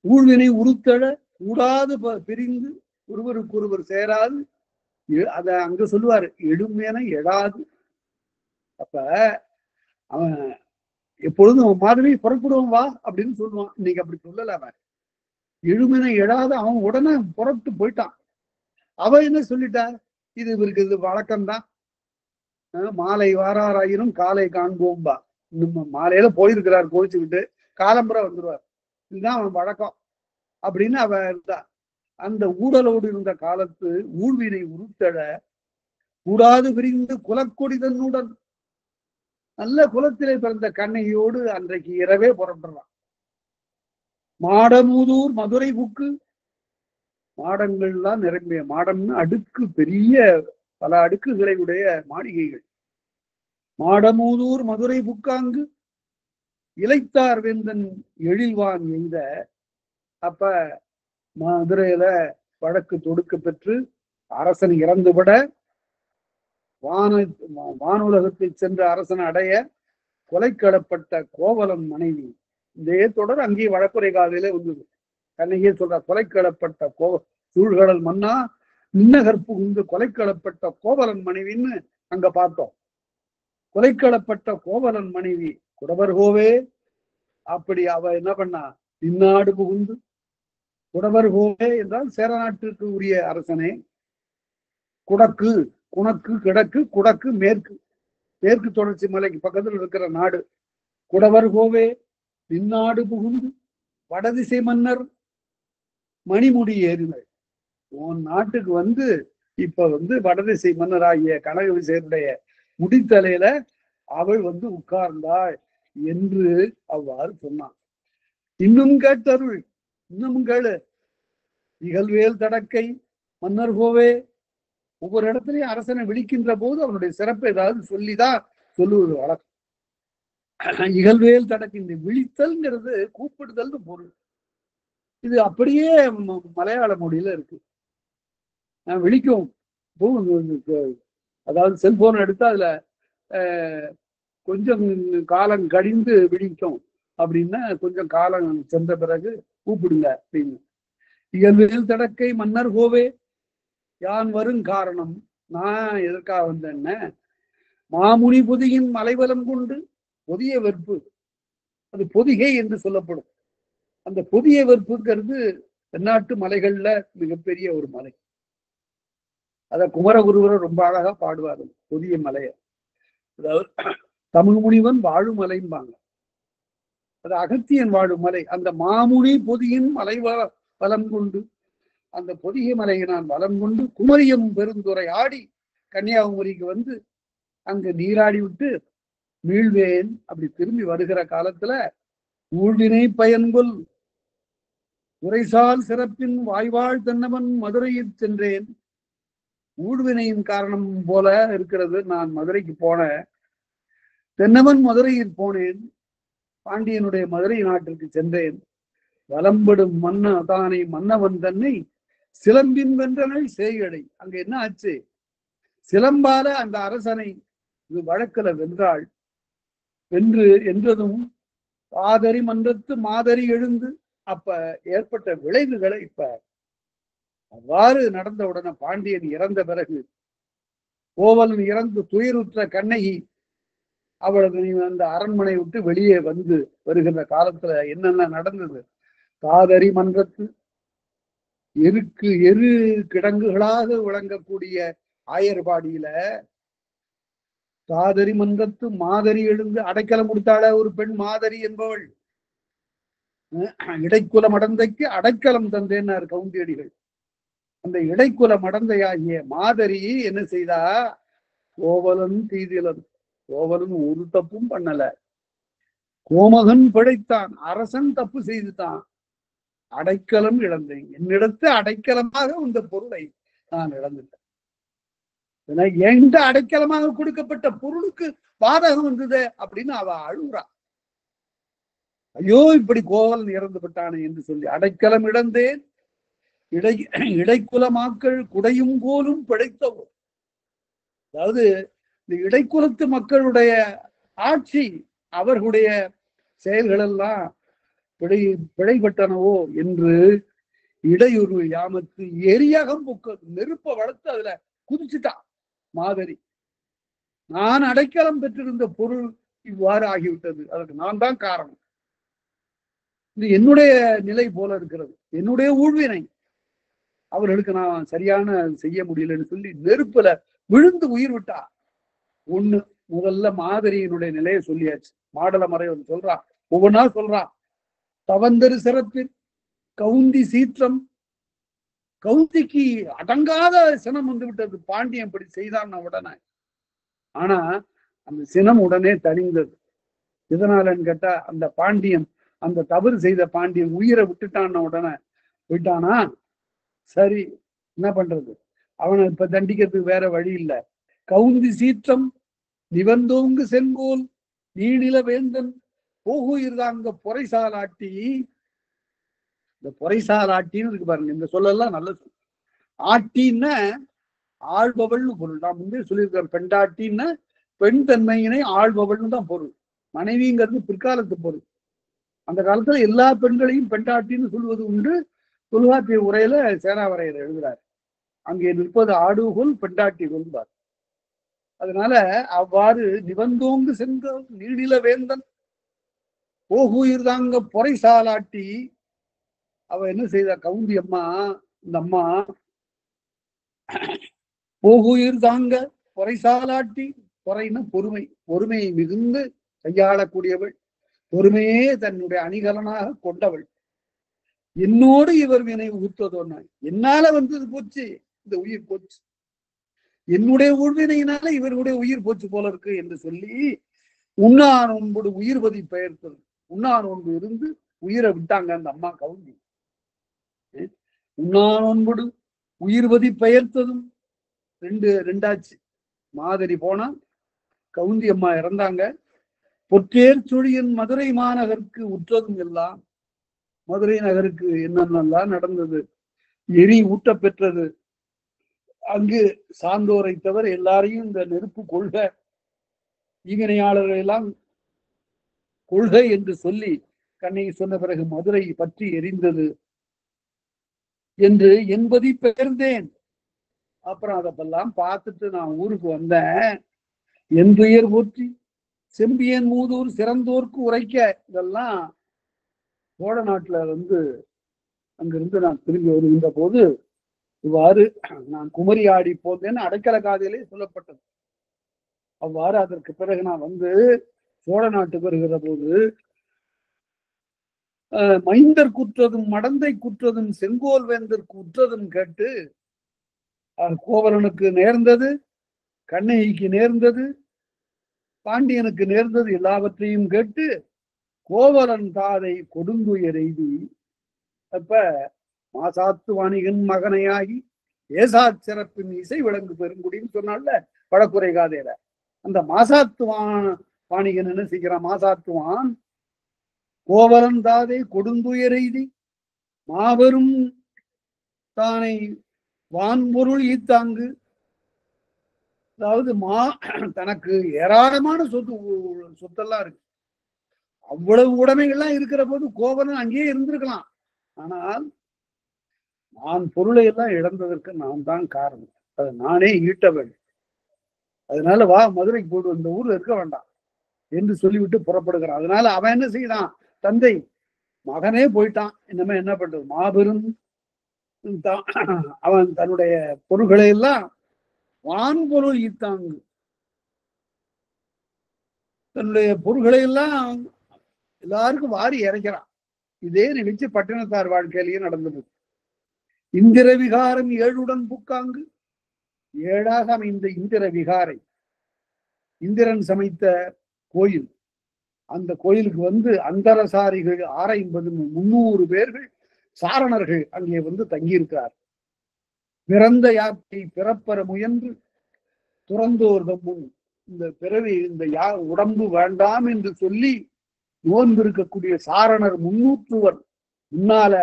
ஊழ்வினை உருத்தழ, ஊடாது பிரிந்து ஒருவருக்கு ஒருவர் சேராது அத அங்க சொல்லுவாரு, எடுமென எழாது. அப்ப அவன் எப்பொழுதும் அவன் மாதிரி புறப்படுவான் வா அப்படின்னு சொல்லுவான். இன்னைக்கு அப்படி சொல்லல. அவன் எழுமென எழாத அவன் உடனே புறப்பட்டு போயிட்டான். அவ என்ன சொல்லிட்டா, இது இவருக்கு இது வழக்கம்தான், மாலை வாராராயினும் காலை காண்போம்பா. இன்னும் மாலையில போயிருக்கிறார் கோவிச்சுக்கிட்டு, காலம்புரை வந்துருவார், இதுதான் அவன் வழக்கம் அப்படின்னு அவ இருந்தா. அந்த ஊடலோடு இருந்த காலத்து ஊழ்வினை உருத்தழ கூடாது விரிந்து குலக்கொடி தன்னுடன், நல்ல குலத்திலே பிறந்த கண்ணையோடு அன்றைக்கு இரவே புறப்படுறான். மாடமூதூர் மதுரை புக்கு, மாடங்கள்லாம் நிரம்பிய, மாடம்னு அடுக்கு, பெரிய பல அடுக்குகளை உடைய மாளிகைகள். மாடமூதூர் மதுரை புக்காங்கு இளைத்தார் வேந்தன் எழில்வான் எய்த. அப்ப மதுரையில வழக்கு தொடுக்க பெற்று அரசன் இறந்துவிட, வானுலகத்தை சென்ற அரசன் அடைய கொலைக்களப்பட்ட கோவலன் மனைவி. இதே தொடர் அங்கேயே வழக்குரை காலையில வந்தது. கண்ணையே சொல்ற, கொலைக்களப்பட்ட சூழ்கடல் மன்னா நின்னகர் புகுந்து கொலைக்களப்பட்ட கோவலன் மனைவின்னு அங்க பார்த்தோம். கொலைக்களப்பட்ட கோவலன் மனைவி குடவர்கோவே. அப்படி அவ என்ன பண்ணா, இந்நாடு புகுந்து, குடவர்கோவே என்றால் சேர நாட்டிற்கு உரிய அரசனே. குடக்கு, குணக்கு, கிழக்கு, குடக்கு மேற்கு, மேற்கு தொடர்ச்சி மலைக்கு பக்கத்தில் இருக்கிற நாடு. குடவர்கோவே இந்நாடு புகுந்து வடதிசை மன்னர் மணிமுடி ஏறினர். உன் நாட்டுக்கு வந்து இப்ப வடதிசை மன்னர் ஆகிய கனக விசயனுடைய முடித்தலையில அவள் உட்கார்ந்தாள் என்று அவ்வாறு சொன்னான். இன்னும் கேட்டருள், இன்னும் கேளு, இகழ்வேல் தடக்கை மன்னர் கோவே. ஒவ்வொரு இடத்துலயும் அரசனை விழிக்கின்ற போது அவனுடைய சிறப்பு ஏதாவது சொல்லிதான் சொல்லுவது வழக்கம். இகழ்வேல் தடக்கை, இந்த விழித்தல்ங்கிறது கூப்பிடுதல் பொருள். இது அப்படியே மலையாள மொழியில இருக்கு. விழிக்கும், அதாவது செல்போன் எடுத்தா அதுல கொஞ்சம் காலம் கழிந்து விழிக்கும் அப்படின்னா, கொஞ்சம் காலம் சென்ற பிறகு கூப்பிடுங்க அப்படின்னு. இயல்பில் தடக்கை மன்னர் கோவே, யான் வரும் காரணம், நான் எதற்காக வந்தேன்ன, மாமுனி பொதியின் மலைவலம் கொண்டு, பொதிய வெற்பு, அது பொதிகை என்று சொல்லப்படும். அந்த பொதிய வெற்புங்கிறது தென்னாட்டு மலைகள்ல மிகப்பெரிய ஒரு மலை. அத குமரகுருவரை ரொம்ப அழகா பாடுவாரு, பொதிய மலைய. அதாவது தமிழ் முனிவன் வாழும் மலைம்பாங்க, அது அகத்தியன் வாழும் மலை. அந்த மாமுனி பொதியின் மலை வலம் கொண்டு, அந்த பொதிகை மலையை நான் வலம் கொண்டு குமரியம் பெருந்துறை ஆடி கன்னியாகுமரிக்கு அங்க நீராடி விட்டு மீள்வேன். அப்படி திரும்பி வருகிற காலத்துல ஊழ்வினை பயன்கொள் உரைசால் சிறப்பின் வாய்வாழ் தென்னவன் மதுரையில் சென்றேன். ஊழ்வினையின் காரணம் போல இருக்கிறது, நான் மதுரைக்கு போனேன், தென்னவன் மதுரையில் போனேன், பாண்டியனுடைய மதுரை நாட்டிற்கு சென்றேன். வலம்படும் மன்ன தானை மன்னவன் தன்னை சிலம்பின் வென்றனை செய்கடை. அங்க என்ன ஆச்சு, சிலம்பால அந்த அரசனை வழக்குல வென்றாள். என்றதும் ஆதரி மன்றத்து மாதரி எழுந்து, அப்ப ஏற்பட்ட விளைவுகளை இப்ப அவ்வாறு நடந்த உடனே, பாண்டியன் இறந்த பிறகு கோவலன் இறந்து துயருற்ற கண்ணகி அவளது அந்த அரண்மனை விட்டு வெளியே வருகின்ற காலத்துல என்னென்ன நடந்தது. காதரி மன்றத்து எரு கிடங்குகளாக விளங்கக்கூடிய ஆயர்பாடியில காதரி மன்றத்து மாதரி எழுந்து அடைக்கலம் கொடுத்தாள ஒரு பெண் மாதரி என்பவள். இடைக்குல மடந்தைக்கு அடைக்கலம் தந்தேன்னார் கவுந்தியடிகள். அந்த இடைக்குல மடந்தையாகிய மாதரி என்ன செய்தா, கோவலன் தீதிலன், கோவலன் ஒரு தப்பும் பண்ணல, கோமகன் பிழைத்தான், அரசன் தப்பு செய்துதான், அடைக்கலம் இழந்தேன், என்னிடத்து அடைக்கலமாக இந்த பொருளை நான் இழந்துட்டேன். என்கிட்ட அடைக்கலமாக கொடுக்கப்பட்ட பொருளுக்கு பாதகம் வந்தது அப்படின்னு அவ அழுகுறா. ஐயோ இப்படி கோவலன் இறந்து விட்டானே என்று சொல்லி, அடைக்கலம் இழந்தேன், இடைக்குல குடையும் கோலும் பிழைத்தவோ. அதாவது இந்த இடைக்குலத்து மக்களுடைய ஆட்சி, அவர்களுடைய செயல்கள் எல்லாம் பிழைப்பட்டனவோ என்று இடையூறு யாமத்து எரியாகம் புக்க, நெருப்ப வளர்த்து அதுல குதிச்சுட்டான் மாதரி. நான் அடைக்கலம் பெற்றிருந்த பொருள் இவ்வாறு ஆகிவிட்டது, அதற்கு நான் தான் காரணம். இது என்னுடைய நிலை போல இருக்கிறது, என்னுடைய ஊழ்வினை. அவர்களுக்கு நான் சரியான செய்ய முடியலன்னு சொல்லி நெருப்புல விழுந்து உயிர் விட்டா. ஒண்ணு முதல்ல மாதரியினுடைய நிலையை சொல்லியாச்சு. மாடல மறைவன் சொல்றான், ஒவ்வொன்னா சொல்றான். தவந்தரு சிறப்பில் கவுந்தி சீற்றம், கவுந்திக்கு அடங்காத சினம் வந்து விட்டது. பாண்டியன் இப்படி செய்தான் உடனே. ஆனா அந்த சினம் உடனே தணிந்தது. எதனாலன்னு கேட்டா, அந்த பாண்டியன், அந்த தவறு செய்த பாண்டியன் உயிரை விட்டுட்டான் உடனே. விட்டானா சரி, என்ன பண்றது, அவனை இப்ப தண்டிக்கிறதுக்கு வேற வழி இல்லை. கவுந்தி சீற்றம் நிவந்தோங்கு செங்கோல் நீடில வேந்தன் போகுயிர்தாங்க பொறைசாலாட்டி. இந்த பொறைசாலாட்டின்னு இருக்கு பாருங்க, இந்த சொல்லலாம் நல்ல சொல். ஆட்டின்னா ஆள்பவள்னு பொருள். நான் முன்பே சொல்லியிருக்கேன், பெண்டாட்டின்னா பெண் தன்மையினை ஆள்பவள்னு தான் பொருள். மனைவிங்கிறது பிற்காலத்து பொருள். அந்த காலத்துல எல்லா பெண்களையும் பெண்டாட்டின்னு சொல்வது உண்டு. தொல்காப்பிய உரையில சேனாவரையர் எழுதுறாரு, அங்கே நிற்பது ஆடுகோல் பெண்டாட்டி கொள்வார். அதனால அவ்வாறு நிவந்தோங்கு சென்ற நீடில வேந்தன் போகுயிர் தாங்க பொறைசாலாட்டி. அவ என்ன செய்தா, கவுந்தி அம்மா, இந்த அம்மா போகுயிர் தாங்க பொறைசாலாட்டி. பொறைன்னு பொறுமை, பொறுமையை மிகுந்து கையாளக்கூடியவள், பொறுமையே தன்னுடைய அணிகலனாக கொண்டவள். என்னோடு இவர் வினை ஊத்துவதோன்னா, என்னால வந்தது போச்சு, இந்த உயிர் போச்சு, என்னுடைய ஊழ்வினையினால இவருடைய உயிர் போச்சு போல இருக்கு என்று சொல்லி உண்ணா நோன்போடு உயிர்வதி பெயர்த்தது. உண்ணா நோன்பு இருந்து உயிரை விட்டாங்க அந்த அம்மா கவுந்தி. உண்ணா நோன்போடு உயிர்வதி பெயர்த்ததும் ரெண்டாச்சு. மாதரி போனா, கவுந்தி அம்மா இறந்தாங்க. பொற்றேர் சுழியின் மதுரை மாநகருக்கு உற்றதும் எல்லாம். மதுரை நகருக்கு என்னென்னலாம் நடந்தது, எரி ஊட்ட பெற்றது. அங்கு சார்ந்தோரை தவிர எல்லாரையும் இந்த நெருப்பு கொள்கை, ஈவினையாளர்கள் எல்லாம் கொள்கை என்று சொல்லி கண்ணகி சொன்ன பிறகு மதுரை பற்றி எரிந்தது என்று என்பதை பெயர்ந்தேன். அப்புறம் அதெல்லாம் பார்த்துட்டு நான் ஊருக்கு வந்தேன். என் துயர் போற்றி செம்பியன் மூதூர் சிறந்தோர்க்கு உரைக்க. இதெல்லாம் சோழ நாட்டுல அங்கிருந்து நான் திரும்பி வருகின்ற போது இவ்வாறு நான் குமரி ஆடி போந்தேன்னு அடைக்கல காதையிலே சொல்லப்பட்டது. அவ்வாறு அதற்கு பிறகு நான் சோழ நாட்டுக்கு வருகிற போது மைந்தர் குற்றதும் மடந்தை குற்றதும் செங்கோல் வேந்தற்கு உற்றதும் கேட்டு, கோவலனுக்கு நேர்ந்தது, கண்ணகிக்கு நேர்ந்தது, பாண்டியனுக்கு நேர்ந்தது எல்லாவற்றையும் கேட்டு கோவலன் தாதை கொடுந்துயர் எய்தி. அப்ப மாசாத்து வாணிகன் மகனையாகி ஏசா சிறப்பின் இசை விளங்கு பெருங்குடின்னு சொன்னால பழக்குறை காதையில, அந்த மாசாத்துவான் வாணிகன் என்ன செய்கிறான், மாசாத்துவான் கோவலன் தாதை கொடுந்துயர் எய்தி மாபெரும் தானை வான்பொருள் ஈத்தாங்கு. அதாவது தனக்கு ஏராளமான சொத்தெல்லாம் இருக்கு, அவ்வளவு உடைமைகள்லாம் இருக்கிற போது கோவலன் அங்கேயே இருந்திருக்கலாம். ஆனால் நான் பொருளை எல்லாம் இழந்ததற்கு நான் தான் காரணம், அதை நானே ஈட்டவன். அதனால வா மதுரைக்கு போடு, இந்த ஊர்ல இருக்க வேண்டாம் என்று சொல்லிவிட்டு புறப்படுகிறான். அதனால அவன் என்ன செய்தான், தந்தை மகனே போயிட்டான், இனிமே என்ன பண்றது, மாபெரும் அவன் தன்னுடைய பொருள்களை எல்லாம் வான்பொருள் ஈத்தாங்கு, தன்னுடைய பொருள்களை எல்லாம் எல்லாருக்கும் வாரி இறைக்கிறான். இதே நிகழ்ச்சி பட்டினத்தார் வாழ்க்கையிலேயே நடந்தது. இந்திர விகாரம் ஏழுடன் புக்காங்கு. ஏழாக அமைந்த இந்திர விகாரை, இந்திரன் சமைத்த கோயில். அந்த கோயிலுக்கு அந்தரசாரிகள் 650 பேர்கள் சாரணர்கள் அங்கே தங்கியிருக்கிறார். பிறந்த யாக்கை பிறப்பற முயன்று துறந்தோர் தம்முன். இந்த பிறவி, இந்த உடம்பு வேண்டாம் என்று சொல்லி நோன்பு இருக்கக்கூடிய சாரணர் 300 முன்னால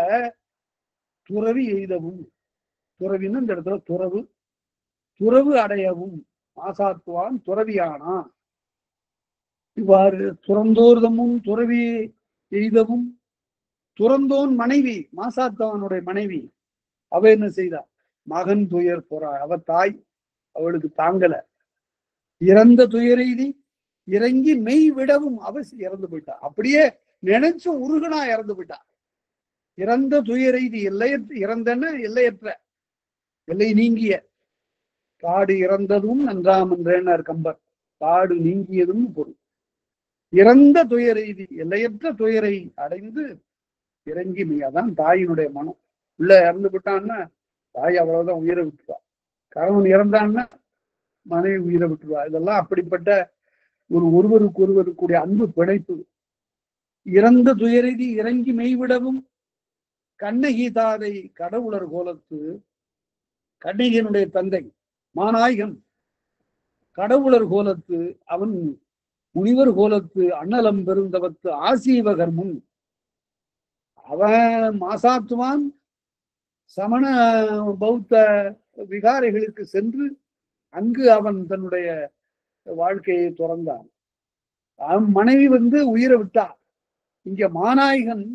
துறவி எய்தவும். துறவின்னு இந்த இடத்துல துறவு அடையவும் மாசாத்துவான் துறவியானான். இவ்வாறு துறந்தோர்தமும் துறவி எய்தவும். துறந்தோன் மனைவி, மாசாத்தவனுடைய மனைவி, அவ என்ன செய்தார், மகன் துயர் போறாள். அவ தாய் அவளுக்கு தாங்கல. இறந்த துயரெய்தி இறங்கி மெய் விடவும் அவசியம் இறந்து போயிட்டா. அப்படியே நினைச்சு உருகுனா இறந்து போயிட்டா. இறந்த துயரெய்தி எல்லையற்ற, இறந்தன எல்லையற்ற, எல்லை நீங்கிய. காடு இறந்ததும் நன்றாம் என்றார் கம்பர். காடு நீங்கியதும் பொருள். இறந்த துயரெய்தி எல்லையற்ற துயரை அடைந்து இறங்கி அதான் தாயினுடைய மனம். உள்ள இறந்து விட்டான்னா தாய் அவ்வளவுதான் உயிரை விட்டுருவா. கணவன் இறந்தான்னா மனைவி உயிரை விட்டுருவா. இதெல்லாம் அப்படிப்பட்ட ஒருவருக்கு ஒருவருக்குரிய அன்பு பிணைப்பு. இறந்த துயரெய்தி இறங்கி மெய்விடவும் கண்ணகி தாதை கடவுளர் கோலத்து. கண்ணகியினுடைய தந்தை மாநாயகன் கடவுளர் கோலத்து, அவன் முனிவர் கோலத்து அண்ணலம் பெருந்தவத்து ஆசீவகர் முன். அவன் மாசாத்துவான் சமண பௌத்த விகாரைகளுக்கு சென்று அங்கு அவன் தன்னுடைய வாழ்க்கையை துறந்தான். அவன் மனைவி உயிரை விட்டா. இங்க மாநாயகன்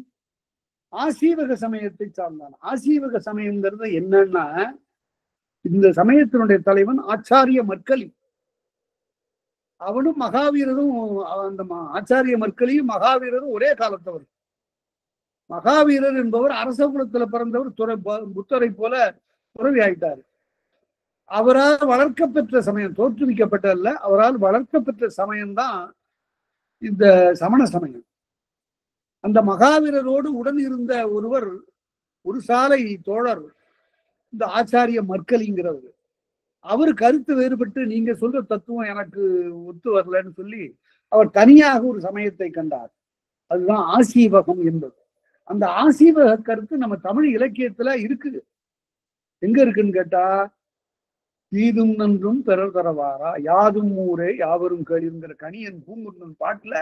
ஆசீவக சமயத்தை சார்ந்தான். ஆசீவக சமயம்ங்கிறது என்னன்னா, இந்த சமயத்தினுடைய தலைவன் ஆச்சாரிய மற்களி. அவனும் மகாவீரரும், அந்த ஆச்சாரிய மற்களியும் மகாவீரரும் ஒரே காலத்தவர். மகாவீரர் என்பவர் அரச குலத்துல பிறந்தவர், புத்தரை போல துறவி ஆயிட்டார். அவரால் வளர்க்கப்பெற்ற சமயம், தோற்றுவிக்கப்பட்டல்ல, அவரால் வளர்க்கப்பெற்ற சமயம்தான் இந்த சமண சமயம். அந்த மகாவீரரோடு உடன் இருந்த ஒருவர், ஒரு சாலை தோழர், இந்த ஆச்சாரிய மற்களிங்கிறவர். அவர் கருத்து வேறுபட்டு நீங்க சொல்ற தத்துவம் எனக்கு ஒத்து வரலன்னு சொல்லி அவர் தனியாக ஒரு சமயத்தை கண்டார். அதுதான் ஆசீவகம் என்பது. அந்த ஆசீவக கருத்து நம்ம தமிழ் இலக்கியத்துல இருக்குது. எங்க இருக்குன்னு கேட்டா, தீதும் நன்றும் பிறர் தரவாரா யாதும் ஊரே யாவரும் கேளுங்கிற கணியன் பூங்குன்றன் பாட்டுல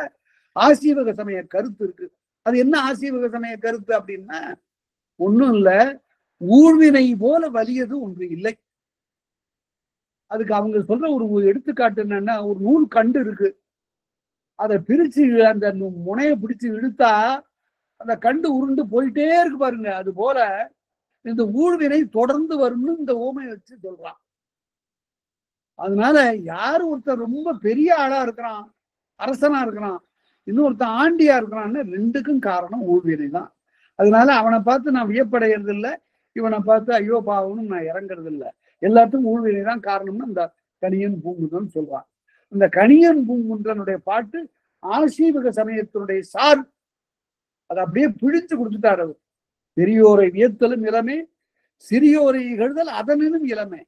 ஆசீவக சமய கருத்து இருக்கு. அது என்ன ஆசீவக சமய கருத்து அப்படின்னா, ஒண்ணும் இல்ல, ஊழ்வினை போல வலியது ஒன்று இல்லை. அதுக்கு அவங்க சொல்ற ஒரு எடுத்துக்காட்டு என்னன்னா, ஒரு நூல் கண்டு இருக்கு, அதை பிரிச்சு அந்த முனையை பிடிச்சு இழுத்தா அந்த கண்டு உருண்டு போயிட்டே இருக்கு பாருங்க. அது போல இந்த ஊழ்வினை தொடர்ந்து வரும்னு இந்த ஓமையை வச்சு சொல்றான். அதனால யாரு ஒருத்தர் ரொம்ப பெரிய ஆளா இருக்கிறான், அரசனா இருக்கிறான், இன்னொருத்தன் ஆண்டியா இருக்கிறான்னு, ரெண்டுக்கும் காரணம் ஊழ்வினை தான். அதனால அவனை பார்த்து நான் வியப்படைகிறது இல்லை, இவனை பார்த்து ஐயோ பாவம்னு நான் இறங்குறது இல்லை. எல்லாத்துக்கும் ஊழ்வினை தான் காரணம்னு அந்த கணியன் பூங்குன்றன் சொல்றான். இந்த கணியன் பூங்குன்றனுடைய பாட்டு ஆசீவக சமயத்தினுடைய சார். அதை அப்படியே பிடிச்சு கொடுத்துட்டார் அவர். பெரியோரை வியத்தலும் இளமே, சிறியோரை இகழ்தல் அதனினும் இளமே.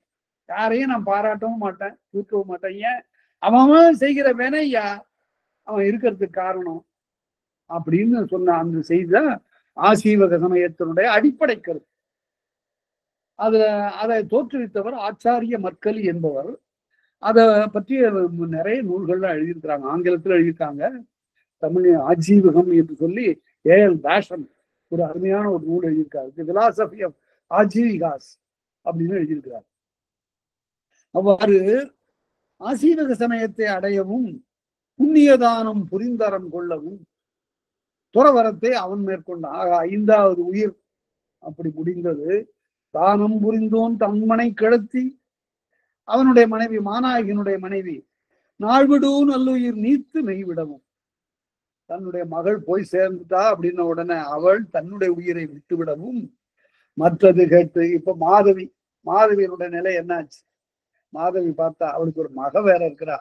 யாரையும் நான் பாராட்டவும் மாட்டேன், தூக்கவும் மாட்டேன். ஏன்? அவன் செய்கிற வினையா அவன் இருக்கிறதுக்கு காரணம் அப்படின்னு சொன்ன அந்த செய்த ஆசீவக சமயத்தினுடைய அடிப்படை கருத்து. அதை தோற்றுவித்தவர் ஆச்சாரிய மற்களி என்பவர். அதை பற்றி நிறைய நூல்கள்லாம் எழுதியிருக்கிறாங்க. ஆங்கிலத்தில் எழுதியிருக்காங்க. தமிழ் ஆஜீவகம் என்று சொல்லி ஏஎல் பேஷன் ஒரு அருமையான ஒரு நூல் எழுதியிருக்காரு. தி பிலாசபி ஆஃப் ஆஜீவிகாஸ் அப்படின்னு எழுதியிருக்கிறார். அவ்வாறு ஆசீவக சமயத்தை அடையவும் புண்ணியதானம் புரிந்தரம் கொள்ளவும் துறவரத்தை அவன் மேற்கொண்டான். ஆக 5வது உயிர் அப்படி முடிந்தது. தானம் புரிந்தோன் தன்மனை கிளத்தி, அவனுடைய மனைவி மாநாயகனுடைய மனைவி நாள்விடு நல்லுயிர் நீத்து மெய்விடவும். தன்னுடைய மகள் போய் சேர்ந்துட்டா அப்படின்ன உடனே அவள் தன்னுடைய உயிரை விட்டு விடவும் மற்றது கேட்டு. இப்ப மாதவியனுடைய நிலை என்னாச்சு? மாதவி பார்த்தா அவளுக்கு ஒரு மக வேற இருக்கிறா.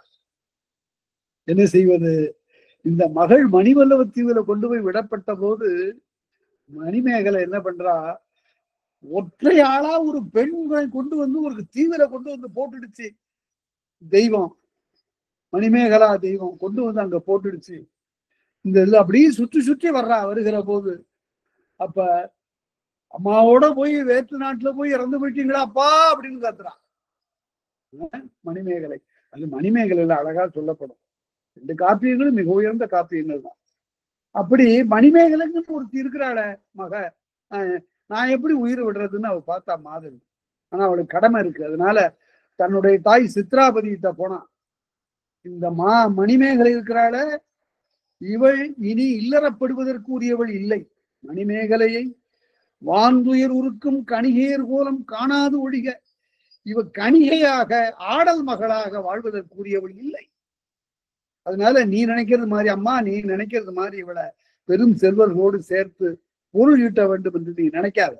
என்ன செய்வது? இந்த மகள் மணிவல்லவ தீவுல கொண்டு போய் விடப்பட்ட போது மணிமேகலை என்ன பண்றா, ஒற்றை ஆளா ஒரு பெண்களை கொண்டு ஒரு தீவிர கொண்டு போட்டுடுச்சு. தெய்வம் மணிமேகலா தெய்வம் கொண்டு அங்க போட்டுடுச்சு. இந்த இதுல அப்படியே சுற்றி வருகிற போது, அப்ப அம்மாவோட போய் வேற்று நாட்டுல போய் இறந்து போயிட்டீங்களா அப்பா அப்படின்னு கத்துறான் மணிமேகலை. அது மணிமேகலையில அழகா சொல்லப்படும். 2 காப்பியங்களும் மிக உயர்ந்த காப்பியங்கள் தான். அப்படி மணிமேகலைன்னு ஒருத்தி இருக்கிறாள மக, நான் எப்படி உயிரை விடுறதுன்னு அவ பார்த்தா மாதவி. ஆனா அவளுக்கு கடமை இருக்கு. அதனால தன்னுடைய தாய் சித்ராபதியிட்ட போனா, இந்த மணிமேகலை இருக்கிறாள, இவள் இனி இல்லறப்படுவதற்கு உரியவள் இல்லை. மணிமேகலையை வான்துயர் உருக்கும் கணிகேர் கோலம் காணாது ஒழிக இவ கணிகையாக ஆடல் மகளாக வாழ்வதற்குரியவள் இல்லை. அதனால நீ நினைக்கிறது மாதிரி அம்மா, நீ நினைக்கிறது மாதிரி இவளை பெரும் செல்வர்களோடு சேர்த்து பொருள் ஈட்ட வேண்டும் என்று நீ நினைக்காத.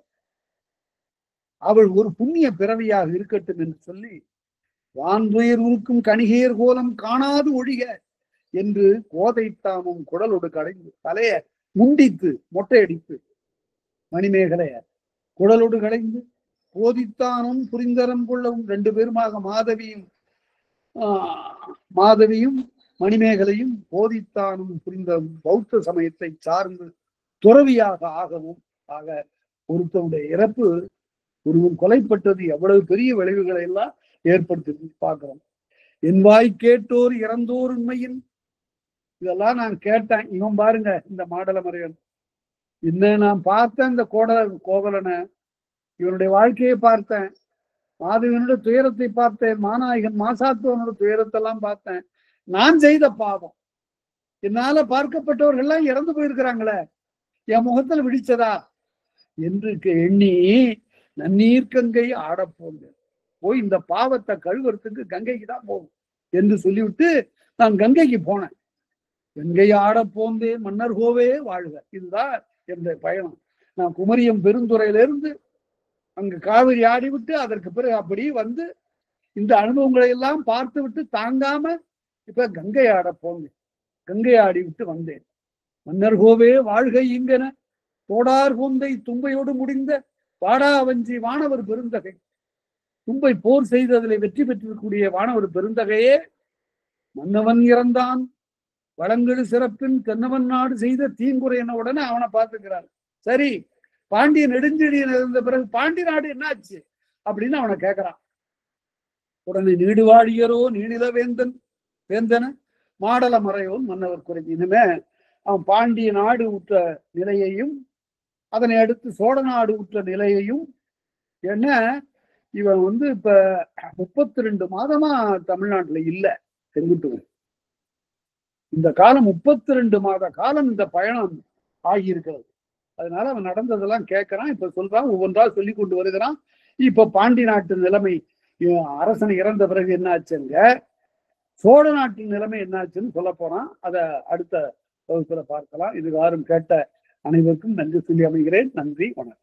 அவள் ஒரு புண்ணிய பிறவியாக இருக்கட்டும் என்று சொல்லி வான்துயர் உருக்கும் கணிகையர் கோலம் காணாது ஒழிக என்று கோதைத்தாமும் குடலோடு கடைந்து தலைய முண்டித்து மொட்டையடித்து மணிமேகலைய குடலோடு கடைந்து போதித்தானும் புரிந்தரம் கொள்ளவும் 2 பேருமாக மாதவியும் மணிமேகலையும் போதித்தானும் புரிந்தரும் பௌத்த சமயத்தை சார்ந்து துறவியாக ஆகவும் ஆக ஒருத்தனுடைய இறப்பு ஒருவன் கொலைப்பட்டது எவ்வளவு பெரிய விளைவுகளை எல்லாம் ஏற்படுத்தி பார்க்கிறோம். என் வாய் கேட்டோர் இறந்தோர் உண்மையின் இதெல்லாம் நான் கேட்டேன். இவன் பாருங்க இந்த மாடலமறையன் என்ன நான் பார்த்தேன். இந்த கோவலனை இவனுடைய வாழ்க்கையை பார்த்தேன். மாதவனுடைய துயரத்தை பார்த்தேன். மாநாயகன் மாசாத்துவனோட துயரத்தெல்லாம் பார்த்தேன். நான் செய்த பாவம் என்னால பார்க்கப்பட்டவர்கள் எல்லாம் இறந்து போயிருக்கிறாங்களே, என் முகத்துல விழிச்சதா என்று எண்ணி நன்னீர் கங்கை ஆடப்போங்க, போய் இந்த பாவத்தை கழுவுறதுக்கு கங்கைக்கு தான் போகும் என்று சொல்லிவிட்டு நான் கங்கைக்கு போனேன். கங்கை ஆட போந்தேன் மன்னர் கோவே வாழ்க. இதுதான் என்ற பயணம். நான் குமரியம் பெருந்துறையிலிருந்து அங்கு காவிரி ஆடிவிட்டு அதற்கு பிறகு அப்படி வந்து இந்த அனுபவங்களை எல்லாம் பார்த்து விட்டு தாங்காம இப்ப கங்கை ஆட போந்தேன். கங்கை ஆடி விட்டு வந்தேன். மன்னர் கோவே வாழ்க இங்கன தோடார் கோந்தை தும்பையோடு முடிந்த வாடாவஞ்சி வானவர் பெருந்தகை. தும்பை போர் செய்ததிலே வெற்றி பெற்றிருக்கக்கூடிய வானவர் பெருந்தகையே, மன்னவன் இறந்தான் வளங்கெழு சிறப்பின் தென்னவன் நாடு செய்த தீங்குறை என்ன உடனே அவனை பார்த்துக்கிறார். சரி, பாண்டிய நெடுஞ்செழியன் இருந்த பிறகு பாண்டி நாடு என்னாச்சு அப்படின்னு அவனை கேட்கிறான். உடனே நீடுவாழியரோ நீநில வேந்தன மாடல மறையோன் மன்னவர் குறை. இனிமே அவன் பாண்டிய நாடு உற்ற நிலையையும் அதனை அடுத்து சோழ நாடு உற்ற நிலையையும், என்ன இவன் இப்ப 32 மாதமா தமிழ்நாட்டுல இல்ல செங்குட்டுவன். இந்த காலம் 32 மாத காலம் இந்த பயணம் ஆகியிருக்கிறது. அதனால அவன் நடந்ததெல்லாம் கேட்கிறான். இப்ப சொல்றான், ஒவ்வொன்றா சொல்லி கொண்டு வருகிறான். இப்ப பாண்டி நாட்டு நிலைமை, அரசன் இறந்த பிறகு என்ன ஆச்சுங்க, சோழ நாட்டின் நிலைமை என்னாச்சுன்னு சொல்ல போறான். அதை அடுத்த வகுப்புல பார்க்கலாம். இது யாரும் கேட்ட அனைவருக்கும் நன்றி சொல்லி அமைகிறேன். நன்றி, வணக்கம்.